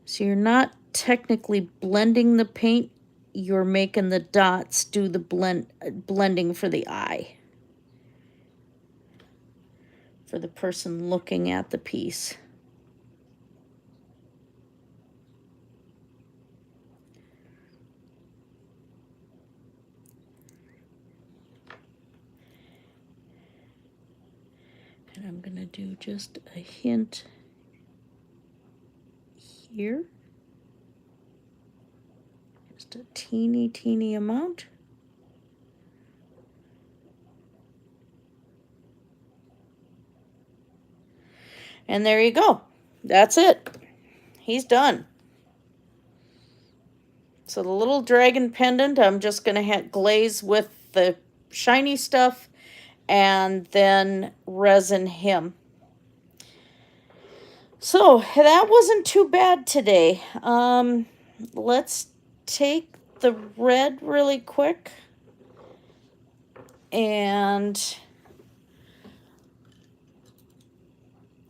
So you're not technically blending the paint, you're making the dots do the blending for the eye, for the person looking at the piece. And I'm going to do just a hint here. Just a teeny, teeny amount. And there you go. That's it. He's done. So the little dragon pendant, I'm just going to glaze with the shiny stuff and then resin him. So that wasn't too bad today. Let's take the red really quick and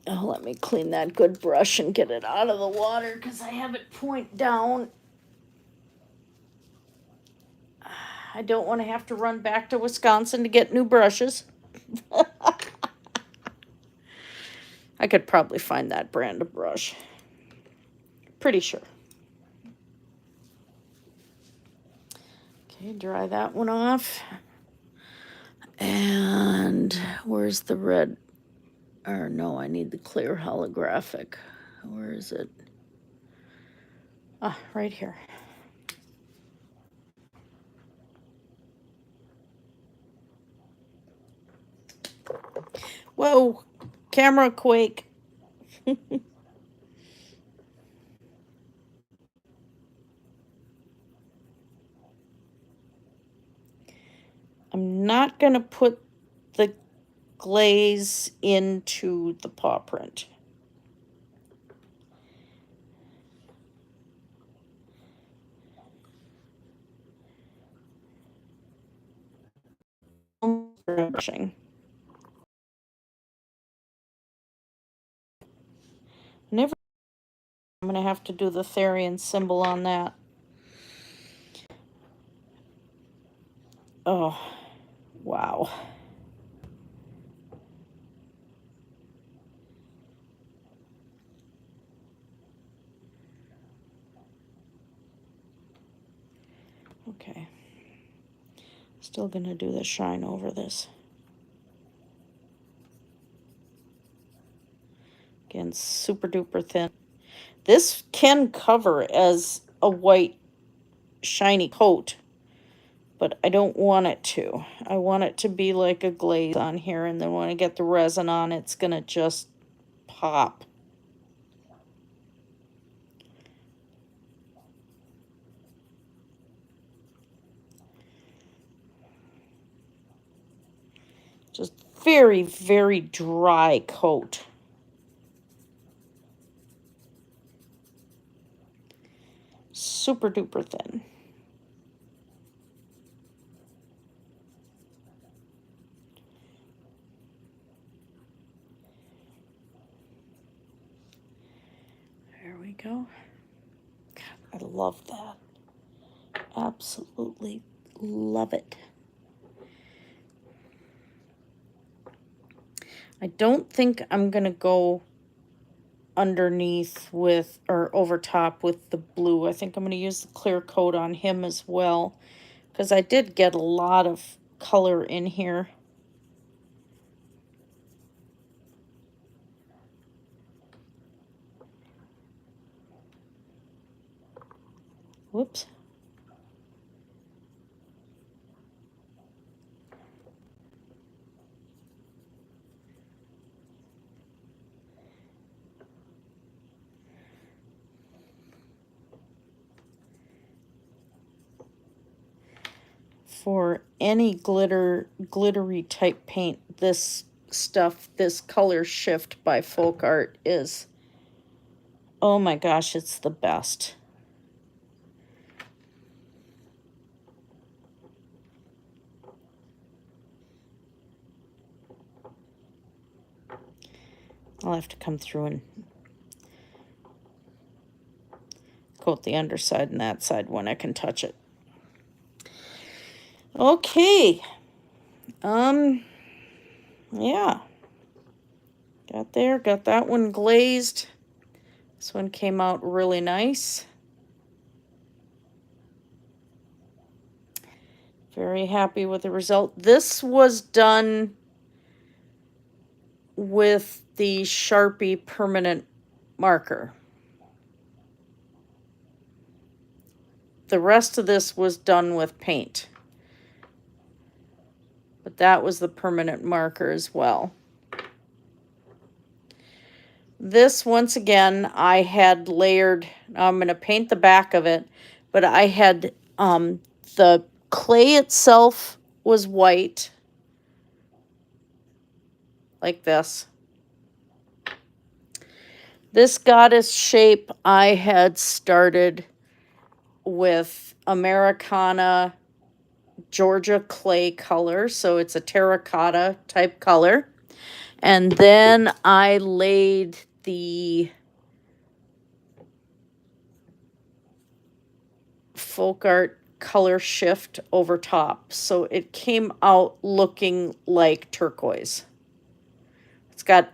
let me clean that good brush and get it out of the water because I have it point down. I don't want to have to run back to Wisconsin to get new brushes. I could probably find that brand of brush. Pretty sure. Okay, dry that one off. And where's the red? Or no, I need the clear holographic. Where is it? Ah, right here. Whoa, camera quake. I'm not going to put the glaze into the paw print. Brushing. Never. I'm going to have to do the therian symbol on that. Oh, wow. Okay. Still going to do the shine over this. Again, super duper thin. This can cover as a white shiny coat, but I don't want it to. I want it to be like a glaze on here, and then when I get the resin on, it's going to just pop. Just very, very dry coat. super duper thin. There we go. God, I love that. Absolutely love it. I don't think I'm going to go underneath with, or over top with the blue. I think I'm going to use the clear coat on him as well, because I did get a lot of color in here. Whoops. For any glittery type paint, this stuff, this color shift by Folk Art is, oh my gosh, it's the best. I'll have to come through and coat the underside and that side when I can touch it. Okay. Yeah. Got that one glazed. This one came out really nice. Very happy with the result. This was done with the Sharpie permanent marker. The rest of this was done with paint. But that was the permanent marker as well. This, once again, I had layered. I'm going to paint the back of it, but I had the clay itself was white, like this. This goddess shape I had started with Americana Georgia clay color, so it's a terracotta type color. And then I laid the Folk Art color shift over top, so it came out looking like turquoise. It's got,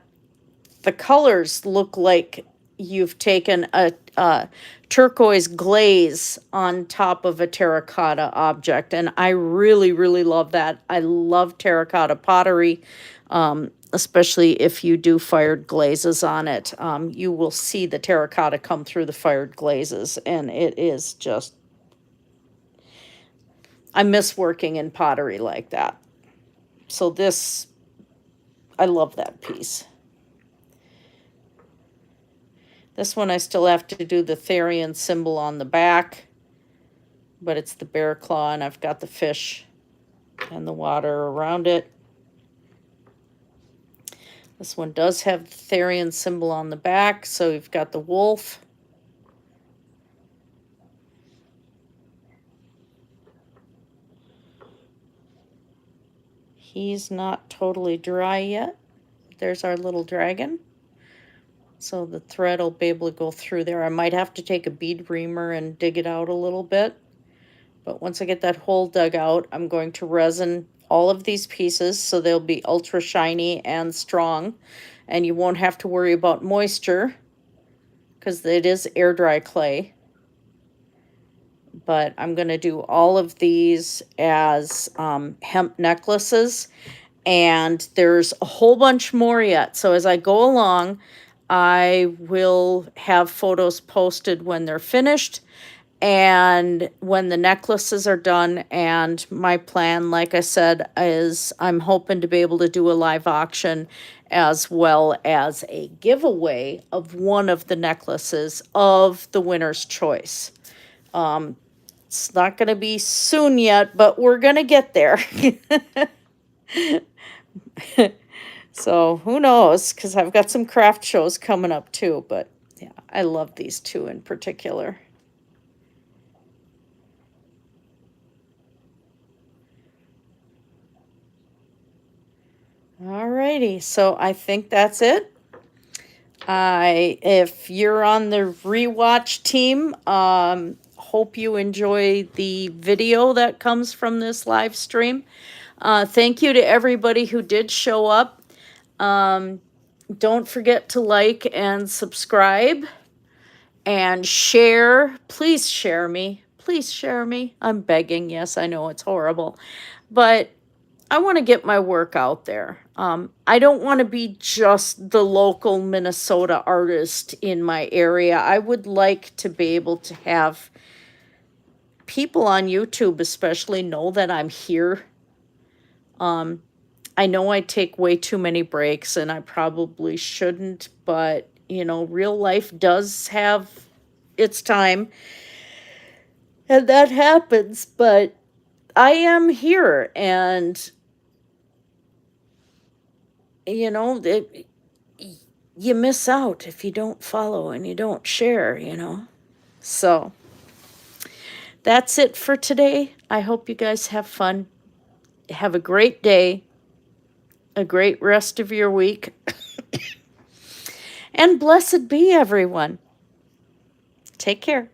the colors look like you've taken a turquoise glaze on top of a terracotta object, and I really, really love that. I love terracotta pottery, especially if you do fired glazes on it. You will see the terracotta come through the fired glazes, and it is just, I miss working in pottery like that. So this, I love that piece. This one I still have to do the therian symbol on the back, but it's the bear claw, and I've got the fish and the water around it. This one does have the therian symbol on the back, so you've got the wolf. He's not totally dry yet. There's our little dragon. So the thread will be able to go through there. I might have to take a bead reamer and dig it out a little bit. But once I get that hole dug out, I'm going to resin all of these pieces so they'll be ultra shiny and strong. And you won't have to worry about moisture because it is air dry clay. But I'm going to do all of these as hemp necklaces. And there's a whole bunch more yet. So as I go along, I will have photos posted when they're finished and when the necklaces are done. And my plan, like I said, is I'm hoping to be able to do a live auction as well as a giveaway of one of the necklaces of the winner's choice. It's not going to be soon yet, but we're going to get there. So who knows, because I've got some craft shows coming up too, but yeah, I love these two in particular. Alrighty, so I think that's it. If you're on the rewatch team, hope you enjoy the video that comes from this live stream. Thank you to everybody who did show up. Don't forget to like and subscribe and share. Please share me. Please share me. I'm begging. Yes, I know it's horrible, but I want to get my work out there. I don't want to be just the local Minnesota artist in my area. I would like to be able to have people on YouTube, especially, know that I'm here. I know I take way too many breaks and I probably shouldn't, but real life does have its time and that happens, but I am here and it, you miss out if you don't follow and you don't share. So that's it for today. I hope you guys have fun. Have a great day, a great rest of your week, and blessed be everyone. Take care.